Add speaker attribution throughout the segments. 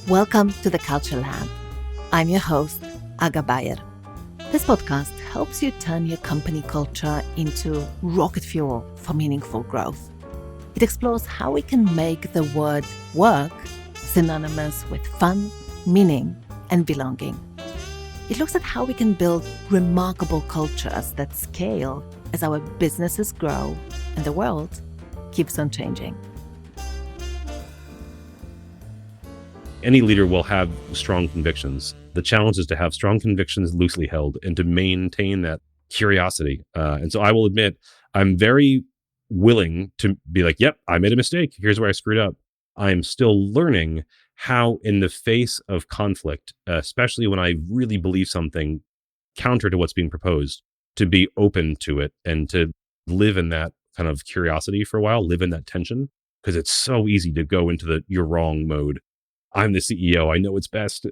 Speaker 1: Welcome to the Culture Lab. I'm your host, Bajer. This podcast helps you turn your company culture into rocket fuel for meaningful growth. It explores how we can make the word work synonymous with fun, meaning, and belonging. It looks at how we can build remarkable cultures that scale as our businesses grow and the world keeps on changing.
Speaker 2: Any leader will have strong convictions. The challenge is to have strong convictions loosely held and to maintain that curiosity. And so I will admit, I'm very willing to be like, yep, I made a mistake. Here's where I screwed up. I'm still learning how in the face of conflict, especially when I really believe something counter to what's being proposed, to be open to it and to live in that kind of curiosity for a while, live in that tension, because it's so easy to go into the you're wrong mode. I'm the CEO. I know it's best.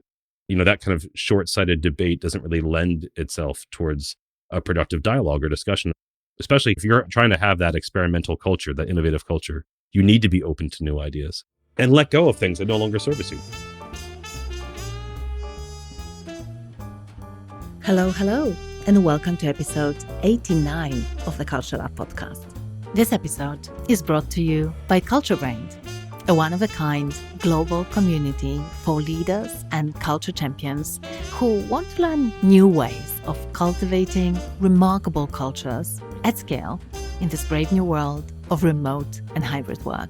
Speaker 2: That kind of short-sighted debate doesn't really lend itself towards a productive dialogue or discussion, especially if you're trying to have that experimental culture, that innovative culture. You need to be open to new ideas and let go of things that no longer service you.
Speaker 1: Hello, and welcome to episode 89 of the Culture Lab podcast. This episode is brought to you by CultureBrained, a one-of-a-kind global community for leaders and culture champions who want to learn new ways of cultivating remarkable cultures at scale in this brave new world of remote and hybrid work.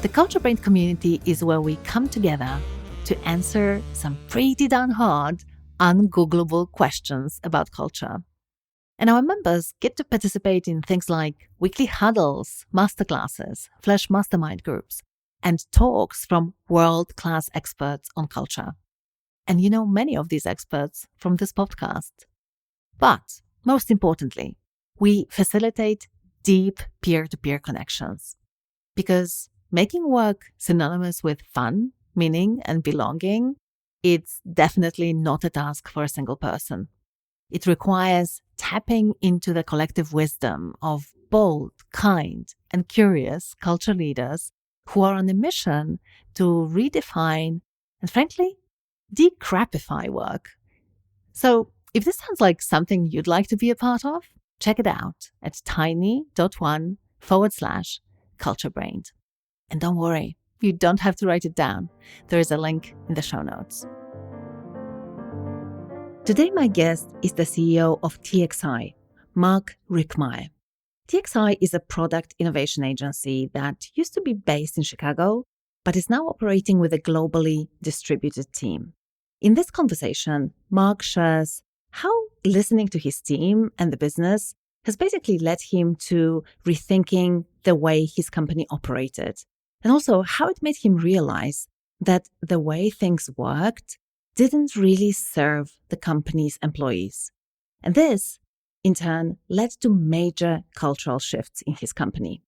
Speaker 1: The CultureBrained community is where we come together to answer some pretty darn hard, ungoogleable questions about culture. And our members get to participate in things like weekly huddles, masterclasses, flash mastermind groups, and talks from world-class experts on culture. And many of these experts from this podcast. But most importantly, we facilitate deep peer-to-peer connections. Because making work synonymous with fun, meaning, and belonging, it's definitely not a task for a single person. It requires tapping into the collective wisdom of bold, kind, and curious culture leaders who are on a mission to redefine and, frankly, decrapify work. So if this sounds like something you'd like to be a part of, check it out at tiny.one/CultureBrained. And don't worry, you don't have to write it down. There is a link in the show notes. Today, my guest is the CEO of TXI, Mark Rickmeier. TXI is a product innovation agency that used to be based in Chicago, but is now operating with a globally distributed team. In this conversation, Mark shares how listening to his team and the business has basically led him to rethinking the way his company operated, and also how it made him realize that the way things worked didn't really serve the company's employees. And this, in turn, led to major cultural shifts in his company.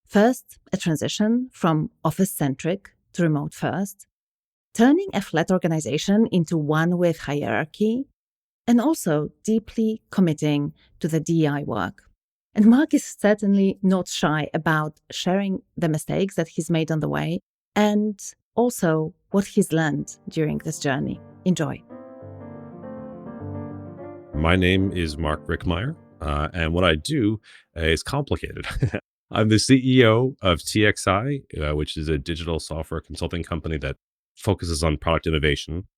Speaker 1: First, a transition from Office-Centric to remote first, turning a flat organization into one with hierarchy, and also deeply committing to the DEI work. And Mark is certainly not shy about sharing the mistakes that he's made on the way and also what he's learned during this journey. Enjoy.
Speaker 2: My name is Mark Rickmeier, and what I do is complicated. I'm the CEO of TXI, which is a digital software consulting company that focuses on product innovation.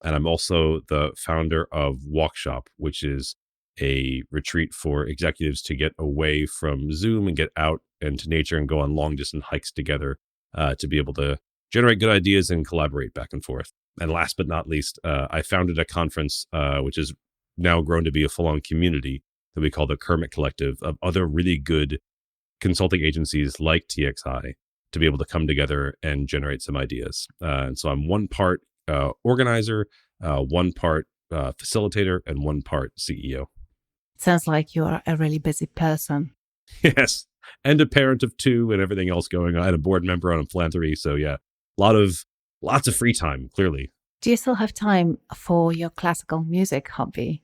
Speaker 2: And I'm also the founder of Walkshop, which is a retreat for executives to get away from Zoom and get out into nature and go on long distance hikes together to be able to generate good ideas and collaborate back and forth. And last but not least, I founded a conference, which is now grown to be a full-on community that we call the Kermit Collective of other really good consulting agencies like TXI to be able to come together and generate some ideas. And so I'm one part organizer, one part facilitator, and one part CEO.
Speaker 1: Sounds like you are a really busy person.
Speaker 2: Yes. And a parent of two and everything else going on, and a board member on philanthropy. So yeah, lots of free time, clearly.
Speaker 1: Do you still have time for your classical music hobby?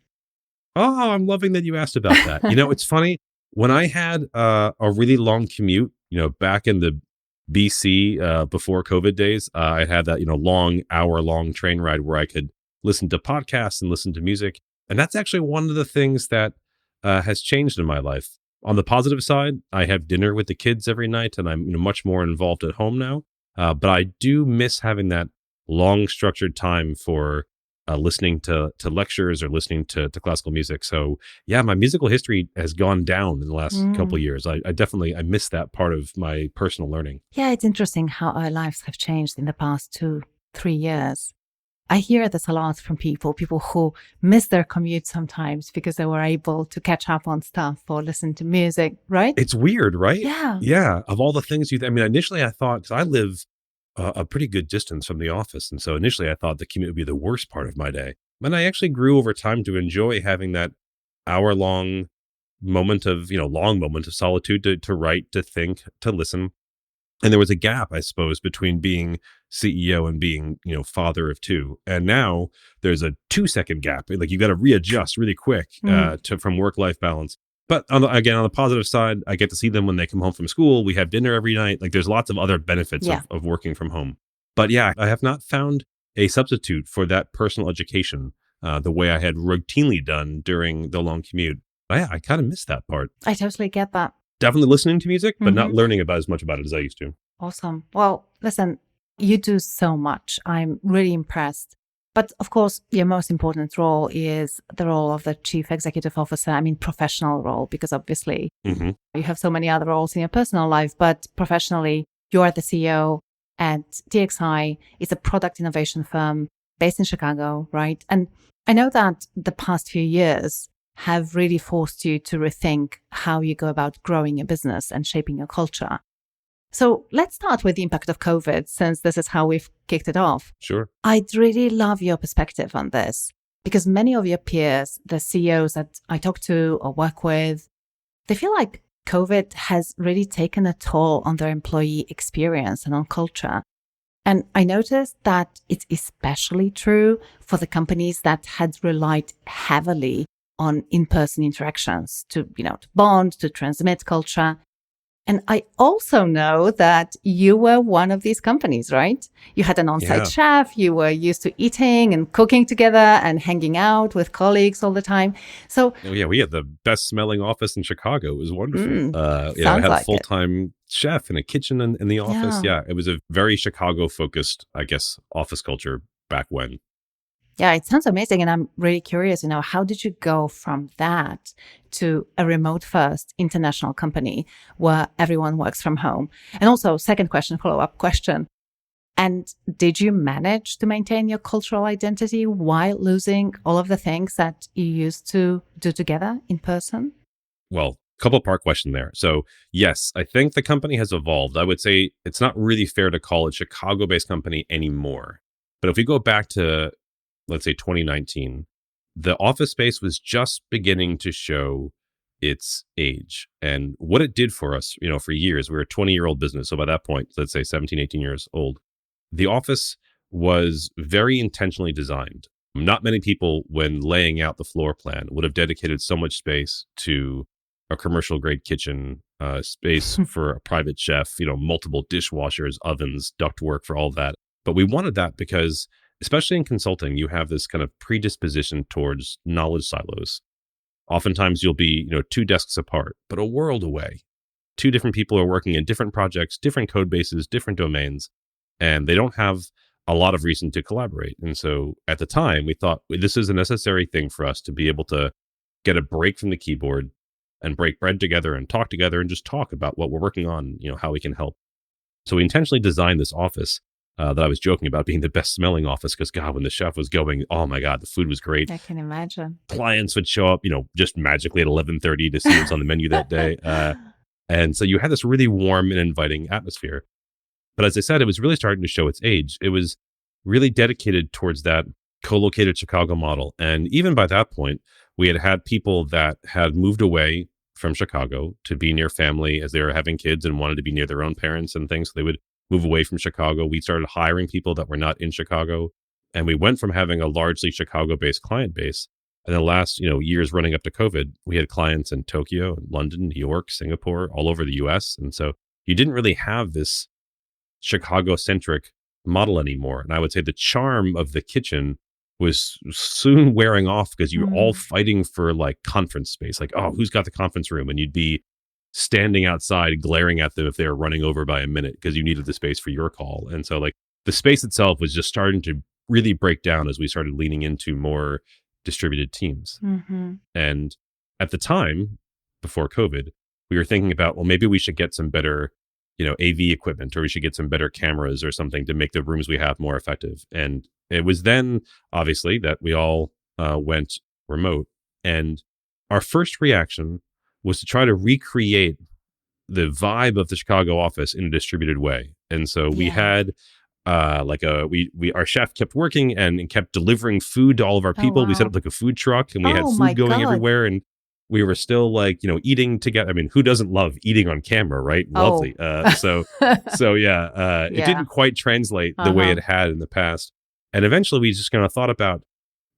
Speaker 2: Oh, I'm loving that you asked about that. It's funny. When I had a really long commute, back in the BC, before COVID days, I had that, long hour-long train ride where I could listen to podcasts and listen to music. And that's actually one of the things that has changed in my life. On the positive side, I have dinner with the kids every night, and I'm much more involved at home now. But I do miss having that long, structured time for listening to lectures or listening to classical music. So yeah, my musical history has gone down in the last couple of years. I definitely I miss that part of my personal learning.
Speaker 1: Yeah, it's interesting how our lives have changed in the past 2-3 years. I hear this a lot from people who miss their commute sometimes because they were able to catch up on stuff or listen to music, right?
Speaker 2: It's weird, right?
Speaker 1: Yeah.
Speaker 2: Yeah. Of all the things I mean, initially I thought, because I live a pretty good distance from the office. And so initially I thought the commute would be the worst part of my day. And I actually grew over time to enjoy having that hour long long moment of solitude to write, to think, to listen. And there was a gap, I suppose, between being CEO and being, father of two. And now there's a 2-second gap. Like you got to readjust really quick from work-life balance. But again, on the positive side, I get to see them when they come home from school. We have dinner every night. Like there's lots of other benefits of working from home. But yeah, I have not found a substitute for that personal education the way I had routinely done during the long commute. But yeah, I kind of miss that part.
Speaker 1: I totally get that.
Speaker 2: Definitely listening to music, but not learning about as much about it as I used to.
Speaker 1: Awesome. Well, listen, you do so much. I'm really impressed. But of course, your most important role is the role of the chief executive officer. I mean, professional role, because obviously you have so many other roles in your personal life, but professionally, you are the CEO at TXI. It's a product innovation firm based in Chicago, right? And I know that the past few years have really forced you to rethink how you go about growing your business and shaping your culture. So let's start with the impact of COVID, since this is how we've kicked it off.
Speaker 2: Sure.
Speaker 1: I'd really love your perspective on this, because many of your peers, the CEOs that I talk to or work with, they feel like COVID has really taken a toll on their employee experience and on culture. And I noticed that it's especially true for the companies that had relied heavily on in-person interactions to bond, to transmit culture. And I also know that you were one of these companies, right? You had an on-site chef, you were used to eating and cooking together and hanging out with colleagues all the time. So
Speaker 2: we had the best smelling office in Chicago. It was wonderful. I
Speaker 1: sounds
Speaker 2: had
Speaker 1: like
Speaker 2: a full-time chef and a kitchen in the office. Yeah, it was a very Chicago-focused, I guess, office culture back when.
Speaker 1: Yeah, it sounds amazing. And I'm really curious, how did you go from that to a remote first international company where everyone works from home? And also, second question, follow-up question. And did you manage to maintain your cultural identity while losing all of the things that you used to do together in person?
Speaker 2: Well, couple part question there. So yes, I think the company has evolved. I would say it's not really fair to call it Chicago-based company anymore. But if we go back to, let's say 2019, the office space was just beginning to show its age. And what it did for us, for years, we were a 20-year-old business. So by that point, let's say 17, 18 years old, the office was very intentionally designed. Not many people, when laying out the floor plan, would have dedicated so much space to a commercial grade kitchen, space for a private chef, multiple dishwashers, ovens, ductwork for all that. But we wanted that because, especially in consulting, you have this kind of predisposition towards knowledge silos. Oftentimes you'll be, 2 desks apart, but a world away. 2 different people are working in different projects, different code bases, different domains, and they don't have a lot of reason to collaborate. And so at the time, we thought this is a necessary thing for us to be able to get a break from the keyboard and break bread together and talk together and just talk about what we're working on, how we can help. So we intentionally designed this office that I was joking about being the best smelling office because, God, when the chef was going, oh my God, the food was great.
Speaker 1: I can imagine.
Speaker 2: Clients would show up, just magically at 11:30 to see what's on the menu that day. And so you had this really warm and inviting atmosphere. But as I said, it was really starting to show its age. It was really dedicated towards that co-located Chicago model. And even by that point, we had people that had moved away from Chicago to be near family as they were having kids and wanted to be near their own parents and things. So they would move away from Chicago. We started hiring people that were not in Chicago. And we went from having a largely Chicago-based client base. And the last, years running up to COVID, we had clients in Tokyo, London, New York, Singapore, all over the US. And so you didn't really have this Chicago-centric model anymore. And I would say the charm of the kitchen was soon wearing off because you were all fighting for like conference space. Like, oh, who's got the conference room? And you'd be standing outside glaring at them if they were running over by a minute because you needed the space for your call. And so like the space itself was just starting to really break down as we started leaning into more distributed teams. And at the time, before COVID, we were thinking about, well, maybe we should get some better, AV equipment, or we should get some better cameras or something to make the rooms we have more effective. And it was then, obviously, that we all went remote. And our first reaction was to try to recreate the vibe of the Chicago office in a distributed way. And so we had our chef kept working and kept delivering food to all of our people. We set up like a food truck, and we had food going everywhere, and we were still like, you know, eating together. I mean, who doesn't love eating on camera, right? Lovely. It didn't quite translate the way it had in the past. And eventually we just kind of thought about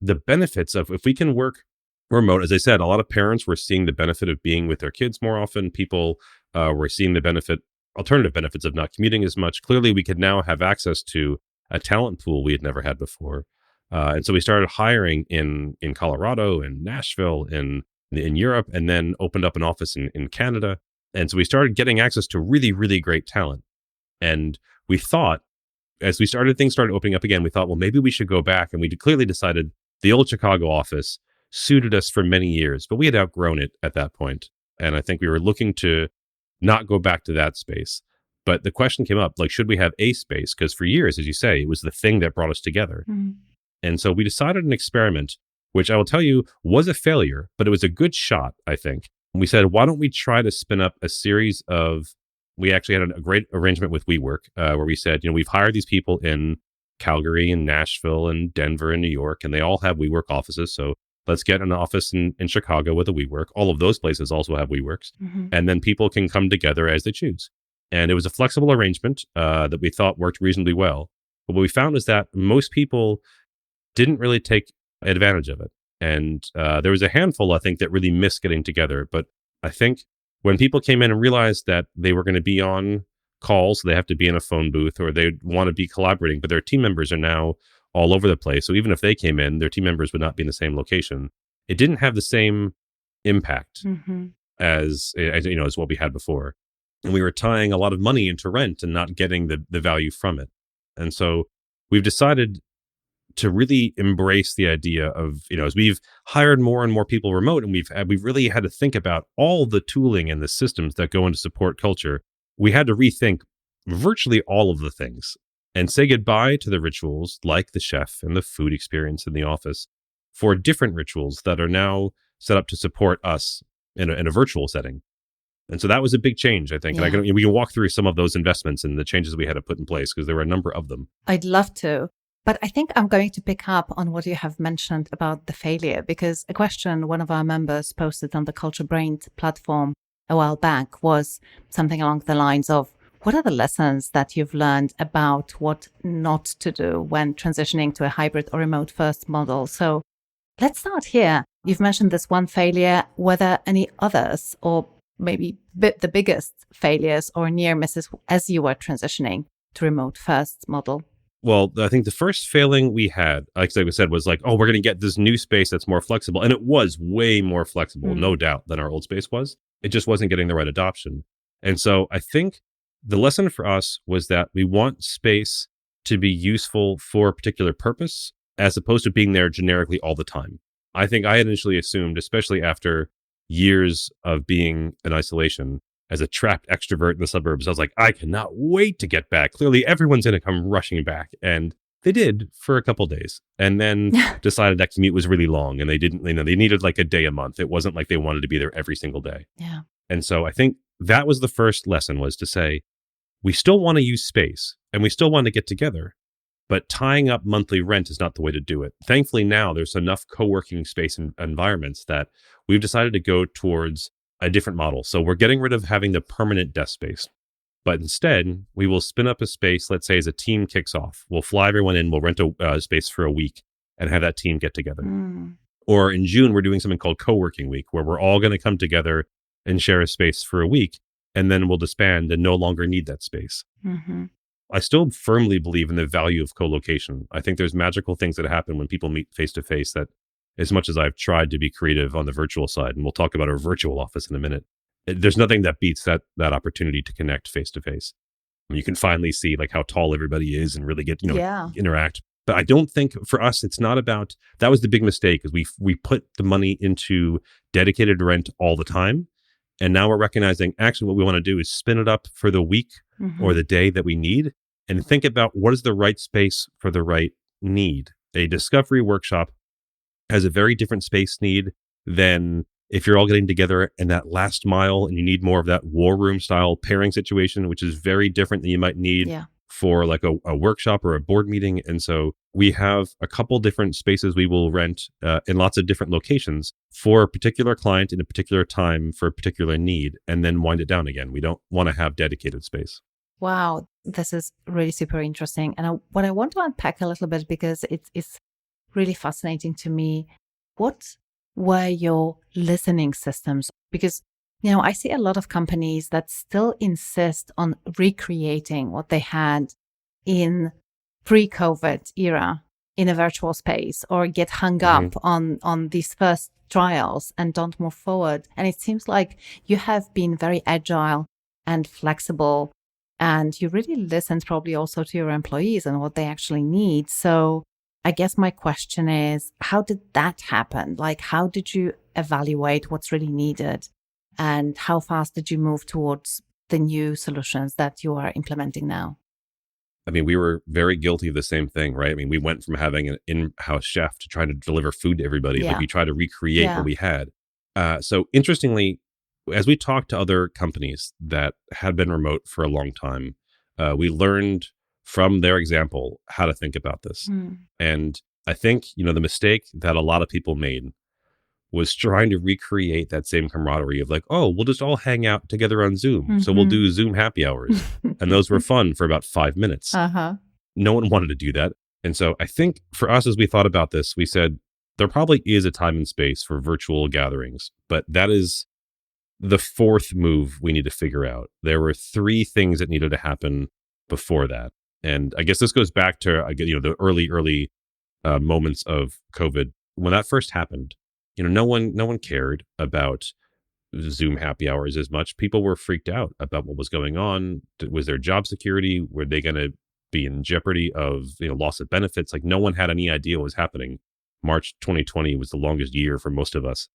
Speaker 2: the benefits of if we can work remote. As I said, a lot of parents were seeing the benefit of being with their kids more often. People were seeing the alternative benefits of not commuting as much. Clearly, we could now have access to a talent pool we had never had before. And so we started hiring in Colorado and Nashville in Europe, and then opened up an office in Canada. And so we started getting access to really, really great talent. And we thought, as things started opening up again, we thought, well, maybe we should go back. And we clearly decided the old Chicago office suited us for many years, but we had outgrown it at that point. And I think we were looking to not go back to that space. But the question came up, like, should we have a space? Because for years, as you say, it was the thing that brought us together. And so we decided an experiment, which I will tell you was a failure, but it was a good shot, I think. We said, why don't we try to spin up a series of, we actually had a great arrangement with WeWork, where we said, we've hired these people in Calgary and Nashville and Denver and New York, and they all have WeWork offices. So let's get an office in Chicago with a WeWork. All of those places also have WeWorks. And then people can come together as they choose. And it was a flexible arrangement that we thought worked reasonably well. But what we found is that most people didn't really take advantage of it. And there was a handful, I think, that really missed getting together. But I think when people came in and realized that they were going to be on calls, so they have to be in a phone booth, or they want to be collaborating, but their team members are now all over the place. So even if they came in, their team members would not be in the same location. It didn't have the same impact as what we had before. And we were tying a lot of money into rent and not getting the value from it. And so we've decided to really embrace the idea of, as we've hired more and more people remote, and we've really had to think about all the tooling and the systems that go into support culture. We had to rethink virtually all of the things and say goodbye to the rituals like the chef and the food experience in the office for different rituals that are now set up to support us in a virtual setting. And so that was a big change, I think.
Speaker 1: Yeah.
Speaker 2: And we can walk through some of those investments and the changes we had to put in place, because there were a number of them.
Speaker 1: I'd love to. But I think I'm going to pick up on what you have mentioned about the failure, because a question one of our members posted on the CultureBrained platform a while back was something along the lines of, what are the lessons that you've learned about what not to do when transitioning to a hybrid or remote first model? So let's start here. You've mentioned this one failure. Were there any others, or maybe the biggest failures or near misses as you were transitioning to remote first model?
Speaker 2: Well, I think the first failing we had, like I said, was like, oh, we're going to get this new space that's more flexible. And it was way more flexible, no doubt, than our old space was. It just wasn't getting the right adoption. And so I think the lesson for us was that we want space to be useful for a particular purpose, as opposed to being there generically all the time. I think I initially assumed, especially after years of being in isolation, as a trapped extrovert in the suburbs, I was like, I cannot wait to get back. Clearly, everyone's going to come rushing back. And they did for a couple of days, and then decided that commute was really long, and they didn't, they needed like a day a month. It wasn't like they wanted to be there every single day.
Speaker 1: Yeah.
Speaker 2: And so I think that was the first lesson, was to say, we still want to use space and we still want to get together, but tying up monthly rent is not the way to do it. Thankfully, now there's enough co-working space and environments that we've decided to go towards a different model. So we're getting rid of having the permanent desk space, but instead we will spin up a space. Let's say as a team kicks off, we'll fly everyone in, we'll rent a space for a week and have that team get together. Or in June, we're doing something called co-working week, where we're all going to come together and share a space for a week, and then we'll disband and no longer need that space. I still firmly believe in the value of co-location. I think there's magical things that happen when people meet face to face that, as much as I've tried to be creative on the virtual side, and we'll talk about our virtual office in a minute, there's nothing that beats that opportunity to connect face to face. You can finally see like how tall everybody is and really get,
Speaker 1: Yeah.
Speaker 2: interact. But I don't think for us, it's not about, that was the big mistake, is we put the money into dedicated rent all the time. And now we're recognizing actually what we want to do is spin it up for the week or
Speaker 1: Hmm.
Speaker 2: the day that we need, and think about what is the right space for the right need. A discovery workshop has a very different space need than if you're all getting together in that last mile and you need more of that war room style pairing situation, which is very different than you might need
Speaker 1: Yeah.
Speaker 2: for like a workshop or a board meeting. And so we have a couple different spaces we will rent in lots of different locations for a particular client in a particular time for a particular need, and then wind it down again. We don't want to have dedicated space.
Speaker 1: Wow, this is really super interesting. And what I want to unpack a little bit, because it's really fascinating to me. What were your listening systems? Because, I see a lot of companies that still insist on recreating what they had in pre-COVID era in a virtual space, or get hung
Speaker 2: Hmm.
Speaker 1: up on these first trials and don't move forward. And it seems like you have been very agile and flexible, and you really listened probably also to your employees and what they actually need. So I guess my question is, how did that happen? Like, how did you evaluate what's really needed? And how fast did you move towards the new solutions that you are implementing now?
Speaker 2: I mean, we were very guilty of the same thing, right? I mean, we went from having an in-house chef to trying to deliver food to everybody. Like
Speaker 1: Yeah.
Speaker 2: we try to recreate what
Speaker 1: Yeah.
Speaker 2: we had. So interestingly, as we talked to other companies that had been remote for a long time, we learned from their example how to think about this.
Speaker 1: Mm.
Speaker 2: And I think, the mistake that a lot of people made was trying to recreate that same camaraderie of like, oh, we'll just all hang out together on Zoom. So we'll
Speaker 1: Mhm.
Speaker 2: do Zoom happy hours. And those were fun for about 5 minutes.
Speaker 1: Uh-huh.
Speaker 2: No one wanted to do that. And so I think for us, as we thought about this, we said there probably is a time and space for virtual gatherings, but that is the fourth move we need to figure out. There were three things that needed to happen before that. And I guess this goes back to, the early moments of COVID. When that first happened, no one cared about Zoom happy hours as much. People were freaked out about what was going on. Was their job security? Were they going to be in jeopardy of loss of benefits? Like no one had any idea what was happening. March 2020 was the longest year for most of us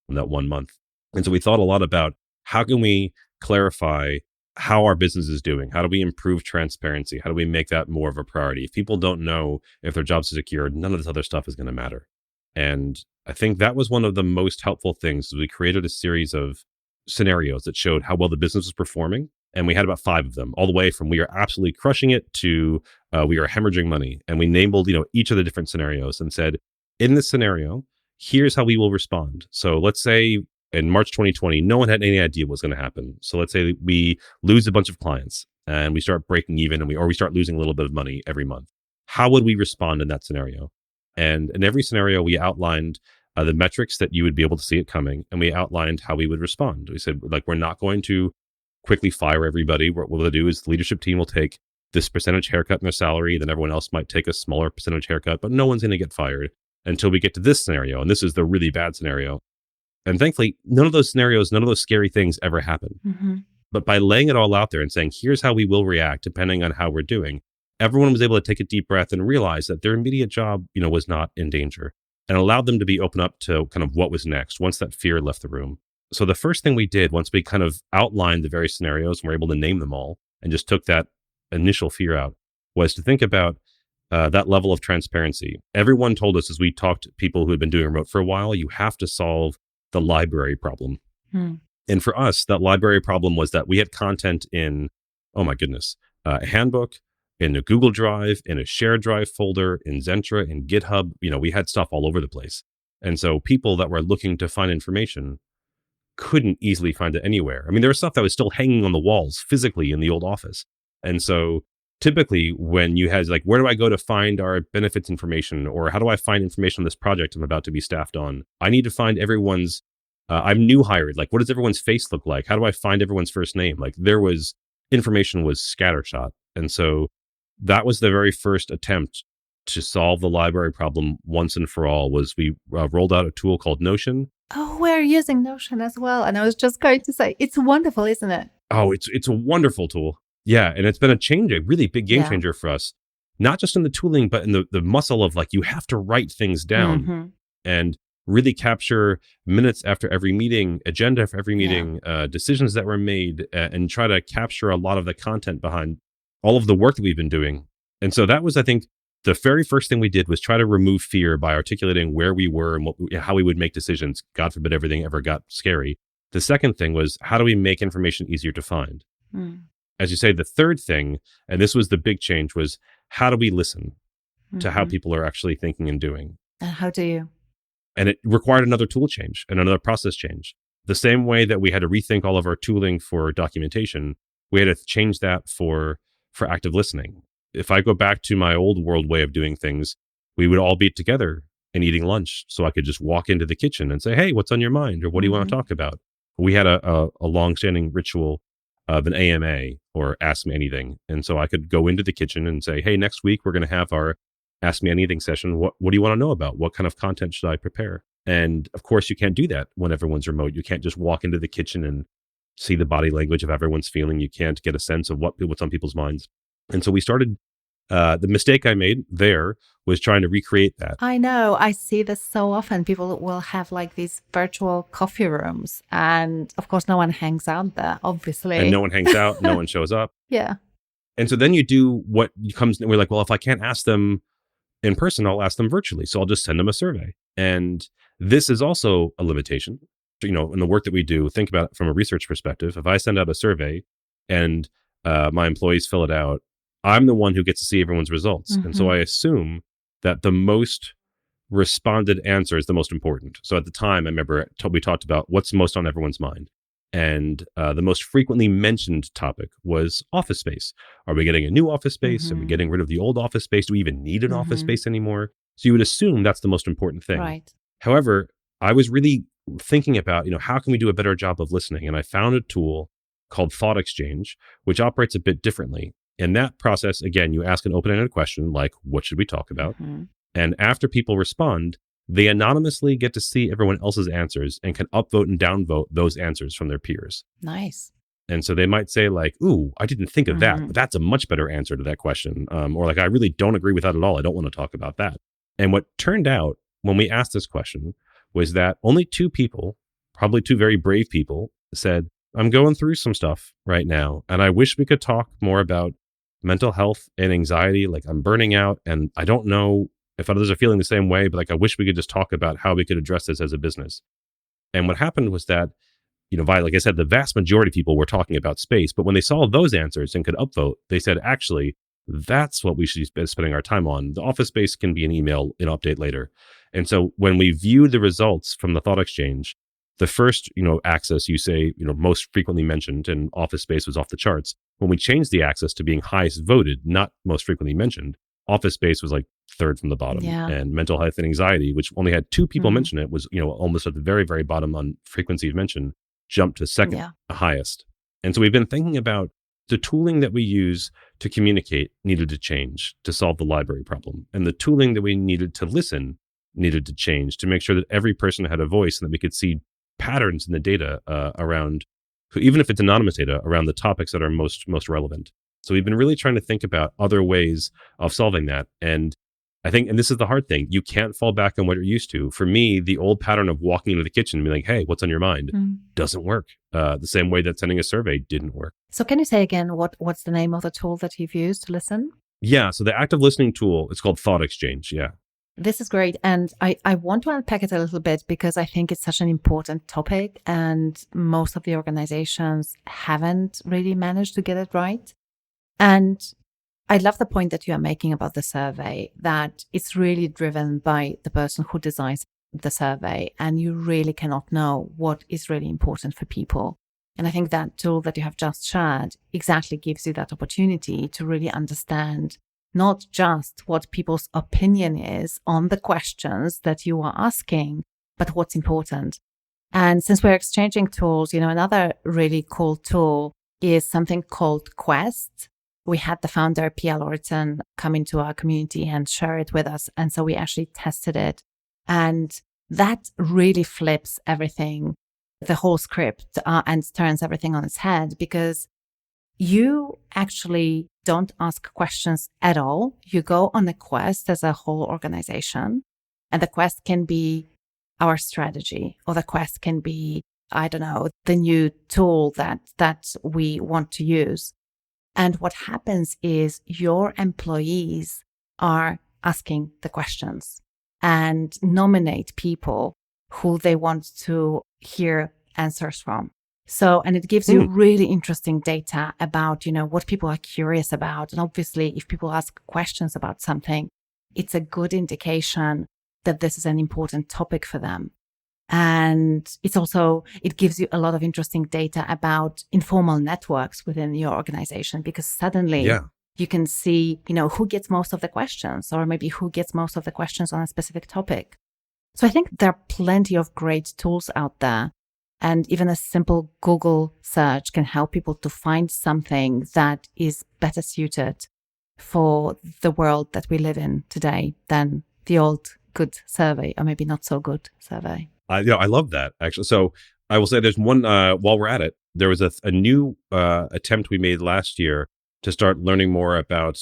Speaker 2: in that 1 month. And so we thought a lot about how can we clarify how our business is doing? How do we improve transparency? How do we make that more of a priority? If people don't know if their jobs are secure, none of this other stuff is going to matter. And I think that was one of the most helpful things. We created a series of scenarios that showed how well the business was performing. And we had about 5 of them, all the way from we are absolutely crushing it to we are hemorrhaging money. And we named, each of the different scenarios and said, in this scenario, here's how we will respond. So let's say in March 2020, no one had any idea what was going to happen. So let's say we lose a bunch of clients and we start breaking even, or we start losing a little bit of money every month. How would we respond in that scenario? And in every scenario, we outlined the metrics that you would be able to see it coming, and we outlined how we would respond. We said, like, we're not going to quickly fire everybody. What we'll do is the leadership team will take this percentage haircut in their salary, then everyone else might take a smaller percentage haircut, but no one's going to get fired until we get to this scenario. And this is the really bad scenario. And thankfully, none of those scenarios, none of those scary things ever happen.
Speaker 1: Mm-hmm.
Speaker 2: But by laying it all out there and saying, here's how we will react depending on how we're doing, everyone was able to take a deep breath and realize that their immediate job, was not in danger, and allowed them to be open up to kind of what was next once that fear left the room. So the first thing we did, once we kind of outlined the various scenarios and were able to name them all and just took that initial fear out, was to think about that level of transparency. Everyone told us, as we talked to people who had been doing remote for a while, you have to solve the library problem.
Speaker 1: Mm.
Speaker 2: And for us, that library problem was that we had content in, oh my goodness, a handbook, in a Google Drive, in a shared drive folder, in Zentra, in GitHub. We had stuff all over the place. And so people that were looking to find information couldn't easily find it anywhere. I mean, there was stuff that was still hanging on the walls physically in the old office. And so typically when you had like, where do I go to find our benefits information? Or how do I find information on this project I'm about to be staffed on? I need to find everyone's, I'm new hired. Like, what does everyone's face look like? How do I find everyone's first name? Like information was scattershot. And so that was the very first attempt to solve the library problem once and for all. Was we rolled out a tool called Notion.
Speaker 1: Oh, we're using Notion as well. And I was just going to say, it's wonderful, isn't it?
Speaker 2: Oh, it's a wonderful tool. Yeah, and it's been a really big game
Speaker 1: Yeah.
Speaker 2: changer for us, not just in the tooling, but in the muscle of like, you have to write things down
Speaker 1: Mhm.
Speaker 2: and really capture minutes after every meeting, agenda for every meeting, decisions that were made, and try to capture a lot of the content behind all of the work that we've been doing. And so that was, I think, the very first thing we did was try to remove fear by articulating where we were and how we would make decisions. God forbid everything ever got scary. The second thing was, how do we make information easier to find?
Speaker 1: Mm.
Speaker 2: As you say, the third thing, and this was the big change, was how do we listen to how
Speaker 1: Mhm.
Speaker 2: people are actually thinking and doing?
Speaker 1: And how do you?
Speaker 2: And it required another tool change and another process change. The same way that we had to rethink all of our tooling for documentation, we had to change that for active listening. If I go back to my old world way of doing things, we would all be together and eating lunch. So I could just walk into the kitchen and say, hey, what's on your mind? Or what do you want to
Speaker 1: Mhm.
Speaker 2: talk about? We had a long-standing ritual of an AMA, or Ask Me Anything. And so I could go into the kitchen and say, hey, next week we're going to have our Ask Me Anything session. What do you want to know about? What kind of content should I prepare? And of course, you can't do that when everyone's remote. You can't just walk into the kitchen and see the body language of everyone's feeling. You can't get a sense of what's on people's minds. And so we started, the mistake I made there was trying to recreate that.
Speaker 1: I know. I see this so often. People will have like these virtual coffee rooms. And of course, no one hangs out there, obviously.
Speaker 2: And no one hangs out, no one shows up.
Speaker 1: Yeah.
Speaker 2: And so then you do what comes, we're like, well, if I can't ask them in person, I'll ask them virtually. So I'll just send them a survey. And this is also a limitation. In the work that we do, think about it from a research perspective. If I send out a survey and my employees fill it out, I'm the one who gets to see everyone's results. And so
Speaker 1: Mhm.
Speaker 2: I assume that the most responded answer is the most important. So at the time, I remember we talked about what's most on everyone's mind. And the most frequently mentioned topic was office space. Are we getting a new office space? Are we
Speaker 1: Mhm.
Speaker 2: getting rid of the old office space? Do we even need an office
Speaker 1: Mhm.
Speaker 2: space anymore? So you would assume that's the most important thing.
Speaker 1: Right.
Speaker 2: However, I was really thinking about, how can we do a better job of listening? And I found a tool called Thought Exchange, which operates a bit differently. In that process, again, you ask an open-ended question like, what should we talk about?
Speaker 1: Mhm.
Speaker 2: And after people respond, they anonymously get to see everyone else's answers and can upvote and downvote those answers from their peers.
Speaker 1: Nice.
Speaker 2: And so they might say like, ooh, I didn't think of that,
Speaker 1: Mhm.
Speaker 2: but that's a much better answer to that question. Or like, I really don't agree with that at all. I don't want to talk about that. And what turned out when we asked this question was that only 2 people, probably 2 very brave people, said, I'm going through some stuff right now, and I wish we could talk more about mental health and anxiety. Like, I'm burning out, and I don't know if others are feeling the same way, but like, I wish we could just talk about how we could address this as a business. And what happened was that, like I said, the vast majority of people were talking about space, but when they saw those answers and could upvote, they said, actually, that's what we should be spending our time on. The office space can be an email, an update later. And so when we viewed the results from the thought exchange, the first, axis you say, most frequently mentioned, and office space was off the charts. When we changed the axis to being highest voted, not most frequently mentioned, office space was like third from the bottom.
Speaker 1: Yeah.
Speaker 2: And mental health and anxiety, which only had 2 people
Speaker 1: Mhm.
Speaker 2: mention it, was, almost at the very, very bottom on frequency of mention, jumped to second
Speaker 1: Yeah.
Speaker 2: highest. And so we've been thinking about the tooling that we use to communicate needed to change to solve the library problem. And the tooling that we needed to listen needed to change to make sure that every person had a voice and that we could see patterns in the data around, even if it's anonymous data, around the topics that are most relevant. So we've been really trying to think about other ways of solving that. And I think, and this is the hard thing, you can't fall back on what you're used to. For me, the old pattern of walking into the kitchen and being like, hey, what's on your mind?
Speaker 1: Mm.
Speaker 2: Doesn't work. The same way that sending a survey didn't work.
Speaker 1: So can you say again what's the name of the tool that you've used to listen?
Speaker 2: Yeah. So the active listening tool, it's called Thought Exchange. Yeah.
Speaker 1: This is great. And I want to unpack it a little bit because I think it's such an important topic and most of the organizations haven't really managed to get it right. And I love the point that you are making about the survey, that it's really driven by the person who designs the survey, and you really cannot know what is really important for people. And I think that tool that you have just shared exactly gives you that opportunity to really understand not just what people's opinion is on the questions that you are asking, but what's important. And since we're exchanging tools, another really cool tool is something called Quest, we had the founder, Pia Lorton, come into our community and share it with us. And so we actually tested it. And that really flips everything, the whole script, and turns everything on its head, because you actually don't ask questions at all. You go on a quest as a whole organization, and the quest can be our strategy, or the quest can be, I don't know, the new tool that we want to use. And what happens is your employees are asking the questions and nominate people who they want to hear answers from. So, and it gives you really interesting data about, what people are curious about. And obviously, if people ask questions about something, it's a good indication that this is an important topic for them. And it gives you a lot of interesting data about informal networks within your organization, because suddenly you can see, who gets most of the questions, or maybe who gets most of the questions on a specific topic. So I think there are plenty of great tools out there. And even a simple Google search can help people to find something that is better suited for the world that we live in today than the old good survey, or maybe not so good survey.
Speaker 2: I love that, actually. So I will say there's one, while we're at it, there was a new attempt we made last year to start learning more about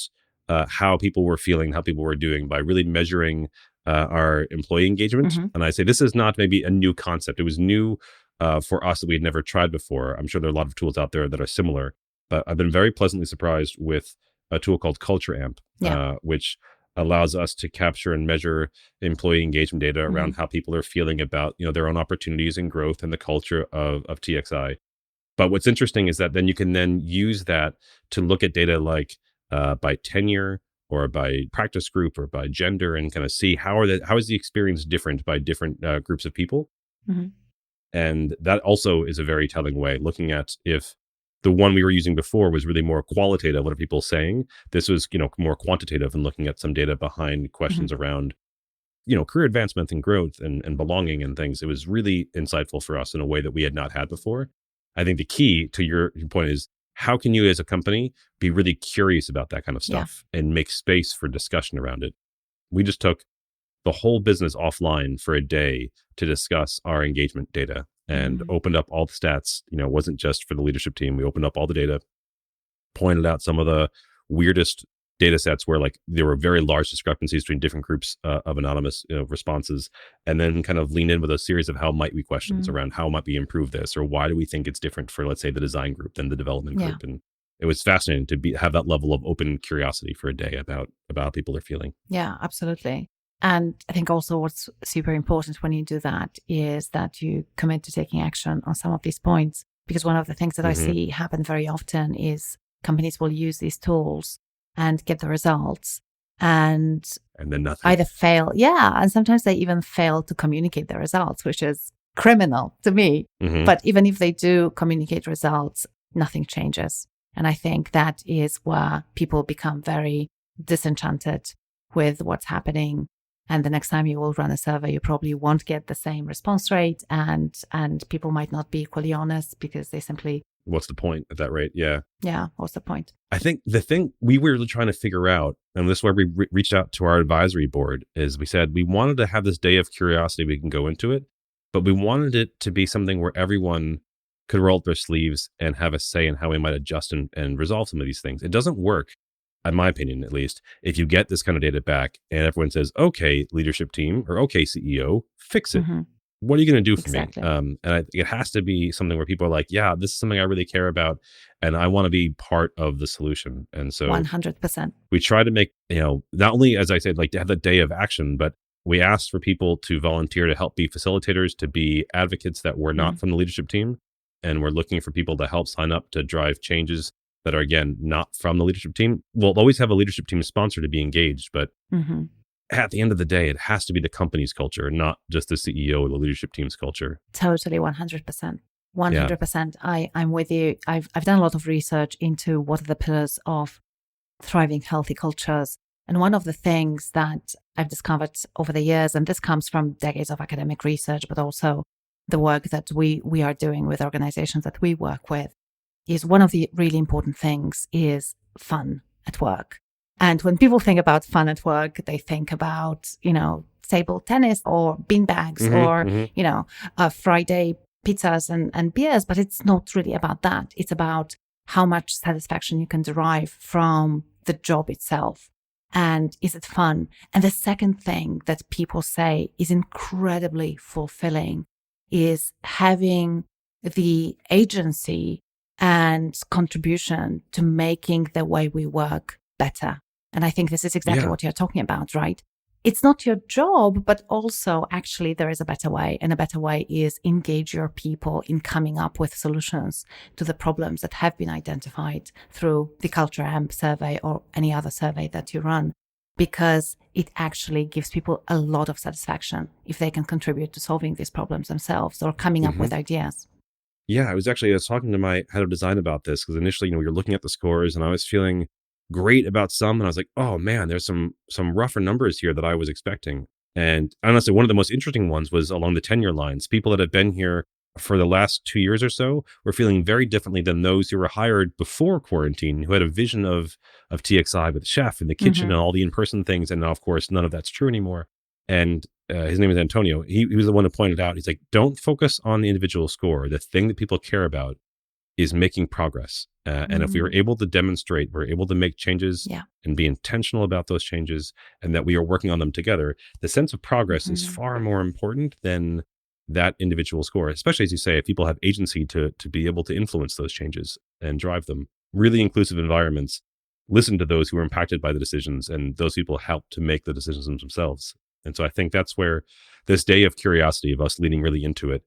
Speaker 2: how people were feeling, how people were doing, by really measuring our employee engagement.
Speaker 1: Mm-hmm.
Speaker 2: And I say this is not maybe a new concept. It was new for us that we had never tried before. I'm sure there are a lot of tools out there that are similar, but I've been very pleasantly surprised with a tool called CultureAmp, which allows us to capture and measure employee engagement data around how people are feeling about, their own opportunities and growth and the culture of TXI. But what's interesting is that then you can then use that to look at data like by tenure or by practice group or by gender, and kind of see how is the experience different by different groups of people.
Speaker 1: Mm-hmm.
Speaker 2: And that also is a very telling way, looking at if the one we were using before was really more qualitative, what are people saying? This was, more quantitative, and looking at some data behind questions around, career advancement and growth and belonging and things. It was really insightful for us in a way that we had not had before. I think the key to your point is, how can you as a company be really curious about that kind of stuff and make space for discussion around it? We just took the whole business offline for a day to discuss our engagement data, and opened up all the stats. It wasn't just for the leadership team. We opened up all the data, pointed out some of the weirdest data sets where there were very large discrepancies between different groups of anonymous responses, and then kind of lean in with a series of how might we questions around how might we improve this, or why do we think it's different for, let's say, the design group than the development group. And it was fascinating to have that level of open curiosity for a day about how people are feeling.
Speaker 1: Yeah, absolutely. And I think also what's super important when you do that is that you commit to taking action on some of these points. Because one of the things that I see happen very often is companies will use these tools and get the results, and
Speaker 2: then nothing.
Speaker 1: Either fail. Yeah. And sometimes they even fail to communicate the results, which is criminal to me. But even if they do communicate results, nothing changes. And I think that is where people become very disenchanted with what's happening. And the next time you will run a survey, you probably won't get the same response rate, and people might not be equally honest because they simply...
Speaker 2: What's the point at that rate? Yeah.
Speaker 1: Yeah. What's the point?
Speaker 2: I think the thing we were really trying to figure out, and this is where we reached out to our advisory board, is we said we wanted to have this day of curiosity. We can go into it, but we wanted it to be something where everyone could roll up their sleeves and have a say in how we might adjust and resolve some of these things. It doesn't work, in my opinion, at least, if you get this kind of data back and everyone says, okay, leadership team, or okay, CEO, fix it. What are you going to do for me? And I think it has to be something where people are like, yeah, this is something I really care about, and I want to be part of the solution. And so
Speaker 1: 100%.
Speaker 2: We try to make, not only, as I said, to have the day of action, but we asked for people to volunteer to help be facilitators, to be advocates that were not from the leadership team. And we're looking for people to help sign up to drive changes that are, again, not from the leadership team. We'll always have a leadership team sponsor to be engaged, but at the end of the day, it has to be the company's culture, not just the CEO or the leadership team's culture.
Speaker 1: Totally, 100%. 100%. I'm with you. I've done a lot of research into what are the pillars of thriving healthy cultures. And one of the things that I've discovered over the years, and this comes from decades of academic research, but also the work that we are doing with organizations that we work with, is one of the really important things is fun at work. And when people think about fun at work, they think about, table tennis or beanbags or, Friday pizzas and beers, but it's not really about that. It's about how much satisfaction you can derive from the job itself. And is it fun? And the second thing that people say is incredibly fulfilling is having the agency and contribution to making the way we work better. And I think this is exactly what you're talking about, right? It's not your job, but also actually there is a better way. And a better way is engage your people in coming up with solutions to the problems that have been identified through the Culture Amp survey or any other survey that you run, because it actually gives people a lot of satisfaction if they can contribute to solving these problems themselves or coming up with ideas.
Speaker 2: Yeah, I was talking to my head of design about this because initially, we were looking at the scores and I was feeling great about some. And I was like, oh man, there's some rougher numbers here that I was expecting. And honestly, one of the most interesting ones was along the tenure lines. People that have been here for the last 2 years or so were feeling very differently than those who were hired before quarantine, who had a vision of TXI with the chef in the kitchen and all the in-person things. And now, of course, none of that's true anymore. And his name is Antonio. He was the one who pointed out, he's like, don't focus on the individual score. The thing that people care about is making progress. And if we were able to demonstrate, we're able to make changes and be intentional about those changes and that we are working on them together, the sense of progress is far more important than that individual score, especially as you say, if people have agency to be able to influence those changes and drive them. Really inclusive environments, listen to those who are impacted by the decisions, and those people help to make the decisions themselves. And so I think that's where this day of curiosity of us leaning really into it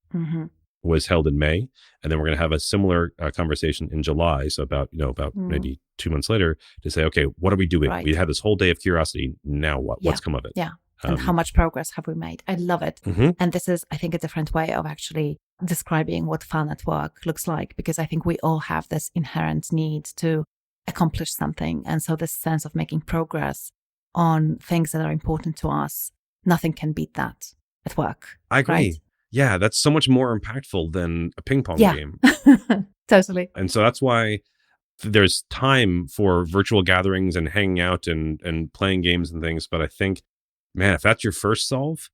Speaker 2: was held in May. And then we're going to have a similar conversation in July. So about maybe 2 months later to say, okay, what are we doing?
Speaker 1: Right.
Speaker 2: We had this whole day of curiosity. Now what? What's come of it?
Speaker 1: Yeah. And how much progress have we made? I love it. And this is, I think, a different way of actually describing what fun at work looks like, because I think we all have this inherent need to accomplish something. And so this sense of making progress on things that are important to us, nothing can beat that at work.
Speaker 2: I agree.
Speaker 1: Right?
Speaker 2: Yeah, that's so much more impactful than a ping pong game.
Speaker 1: Totally.
Speaker 2: And so that's why there's time for virtual gatherings and hanging out and playing games and things. But I think, man, if that's your first solve,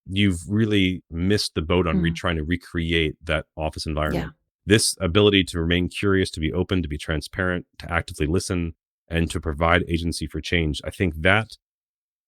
Speaker 2: you've really missed the boat on trying to recreate that office environment.
Speaker 1: Yeah.
Speaker 2: This ability to remain curious, to be open, to be transparent, to actively listen, and to provide agency for change. I think that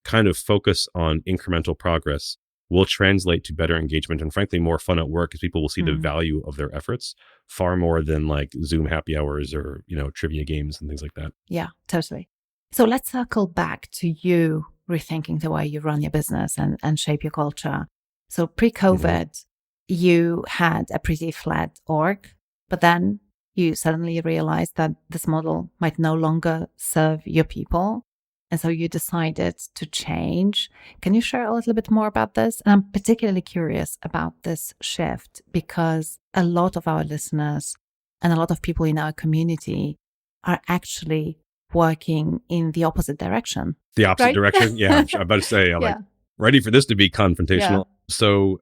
Speaker 2: kind of focus on incremental progress will translate to better engagement and frankly more fun at work, as people will see the value of their efforts far more than like Zoom happy hours or trivia games and things like that.
Speaker 1: Yeah, totally. So let's circle back to you rethinking the way you run your business and shape your culture. So pre-COVID, you had a pretty flat org, but then you suddenly realized that this model might no longer serve your people. And so you decided to change. Can you share a little bit more about this? And I'm particularly curious about this shift because a lot of our listeners and a lot of people in our community are actually working in the opposite direction.
Speaker 2: The opposite direction? Yeah, I'm about to say, I'm like, ready for this to be confrontational. So,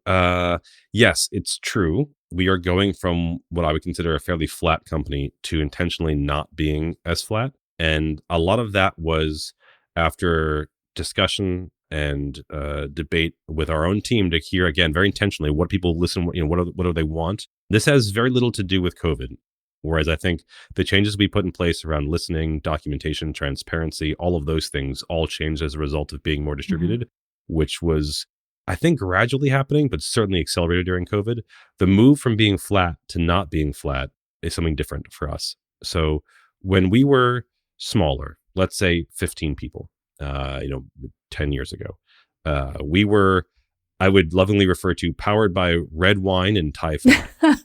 Speaker 2: yes, it's true. We are going from what I would consider a fairly flat company to intentionally not being as flat. And a lot of that was after discussion and debate with our own team to hear, again, very intentionally, what people listen, what do they want? This has very little to do with COVID. Whereas I think the changes we put in place around listening, documentation, transparency, all of those things all changed as a result of being more distributed, which was, I think, gradually happening, but certainly accelerated during COVID. The move from being flat to not being flat is something different for us. So when we were smaller, let's say 15 people, 10 years ago, we were, I would lovingly refer to, powered by red wine and Thai food.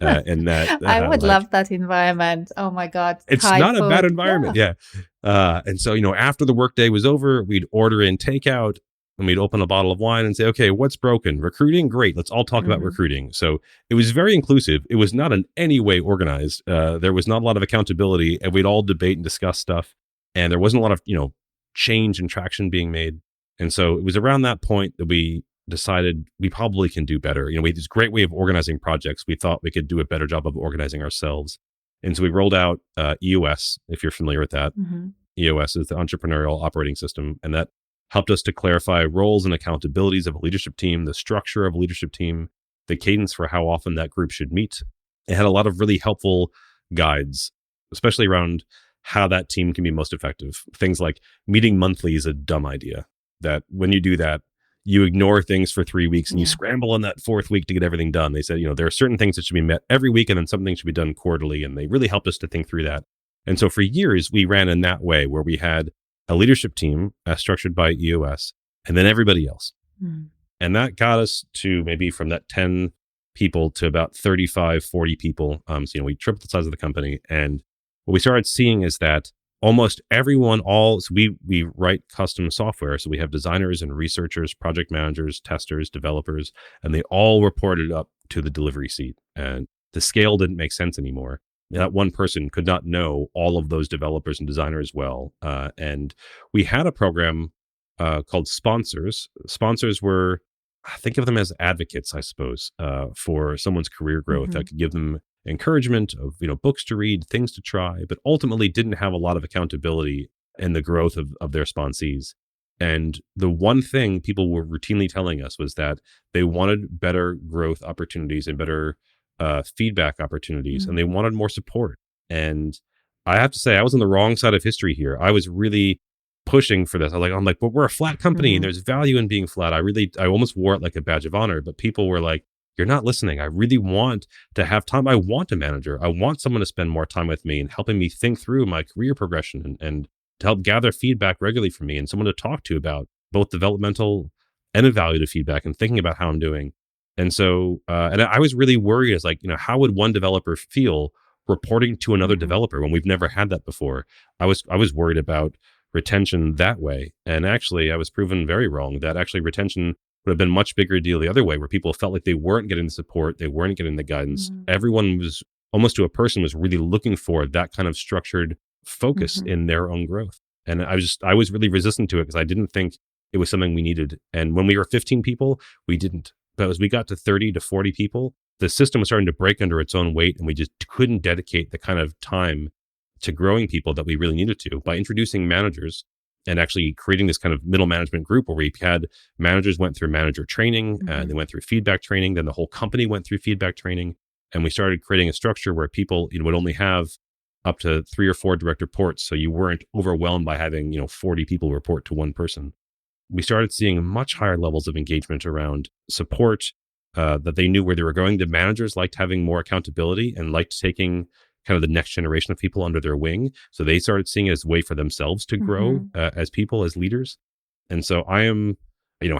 Speaker 2: And that
Speaker 1: I would love that environment. Oh my God.
Speaker 2: It's
Speaker 1: Thai
Speaker 2: not
Speaker 1: food.
Speaker 2: a bad environment. Yeah. And so, after the workday was over, we'd order in takeout and we'd open a bottle of wine and say, okay, what's broken? Recruiting? Great. Let's all talk about recruiting. So it was very inclusive. It was not in any way organized. There was not a lot of accountability, and we'd all debate and discuss stuff. And there wasn't a lot of, change and traction being made. And so it was around that point that we decided we probably can do better. We had this great way of organizing projects. We thought we could do a better job of organizing ourselves. And so we rolled out EOS, if you're familiar with that.
Speaker 1: Mm-hmm.
Speaker 2: EOS is the entrepreneurial operating system. And that helped us to clarify roles and accountabilities of a leadership team, the structure of a leadership team, the cadence for how often that group should meet. It had a lot of really helpful guides, especially around how that team can be most effective. Things like meeting monthly is a dumb idea. That when you do that, you ignore things for 3 weeks and you scramble on that fourth week to get everything done. They said, there are certain things that should be met every week and then some things should be done quarterly. And they really helped us to think through that. And so for years, we ran in that way where we had a leadership team structured by EOS and then everybody else.
Speaker 1: Mm.
Speaker 2: And that got us to maybe from that 10 people to about 35, 40 people. So, we tripled the size of the company. And what we started seeing is that almost everyone, so we write custom software. So we have designers and researchers, project managers, testers, developers, and they all reported up to the delivery seat. And the scale didn't make sense anymore. That one person could not know all of those developers and designers well. And we had a program called sponsors. Sponsors were, think of them as advocates, I suppose, for someone's career growth.
Speaker 1: Mm-hmm.
Speaker 2: That could give them encouragement of books to read, things to try, but ultimately didn't have a lot of accountability in the growth of their sponsees. And the one thing people were routinely telling us was that they wanted better growth opportunities and better feedback opportunities,
Speaker 1: Mm-hmm.
Speaker 2: and they wanted more support. And I have to say, I was on the wrong side of history here. I was really pushing for this. I'm like, but we're a flat company and there's value in being flat. I almost wore it like a badge of honor, but people were like, you're not listening. I really want to have time. I want a manager. I want someone to spend more time with me and helping me think through my career progression and to help gather feedback regularly from me and someone to talk to about both developmental and evaluative feedback and thinking about how I'm doing. And so, and I was really worried as how would one developer feel reporting to another developer when we've never had that before? I was worried about retention that way. And actually, I was proven very wrong that actually retention would have been a much bigger deal the other way, where people felt like they weren't getting the support, they weren't getting the guidance. Everyone was almost to a person was really looking for that kind of structured focus in their own growth. And I was really resistant to it because I didn't think it was something we needed. And when we were 15 people, we didn't. But as we got to 30 to 40 people, the system was starting to break under its own weight, and we just couldn't dedicate the kind of time to growing people that we really needed to. By introducing managers and actually creating this kind of middle management group where we had managers went through manager training, they went through feedback training, then the whole company went through feedback training. And we started creating a structure where people would only have up to 3 or 4 direct reports. So you weren't overwhelmed by having 40 people report to one person. We started seeing much higher levels of engagement around support, that they knew where they were going. The managers liked having more accountability and liked taking kind of the next generation of people under their wing. So they started seeing it as a way for themselves to grow as people, as leaders. And so I am,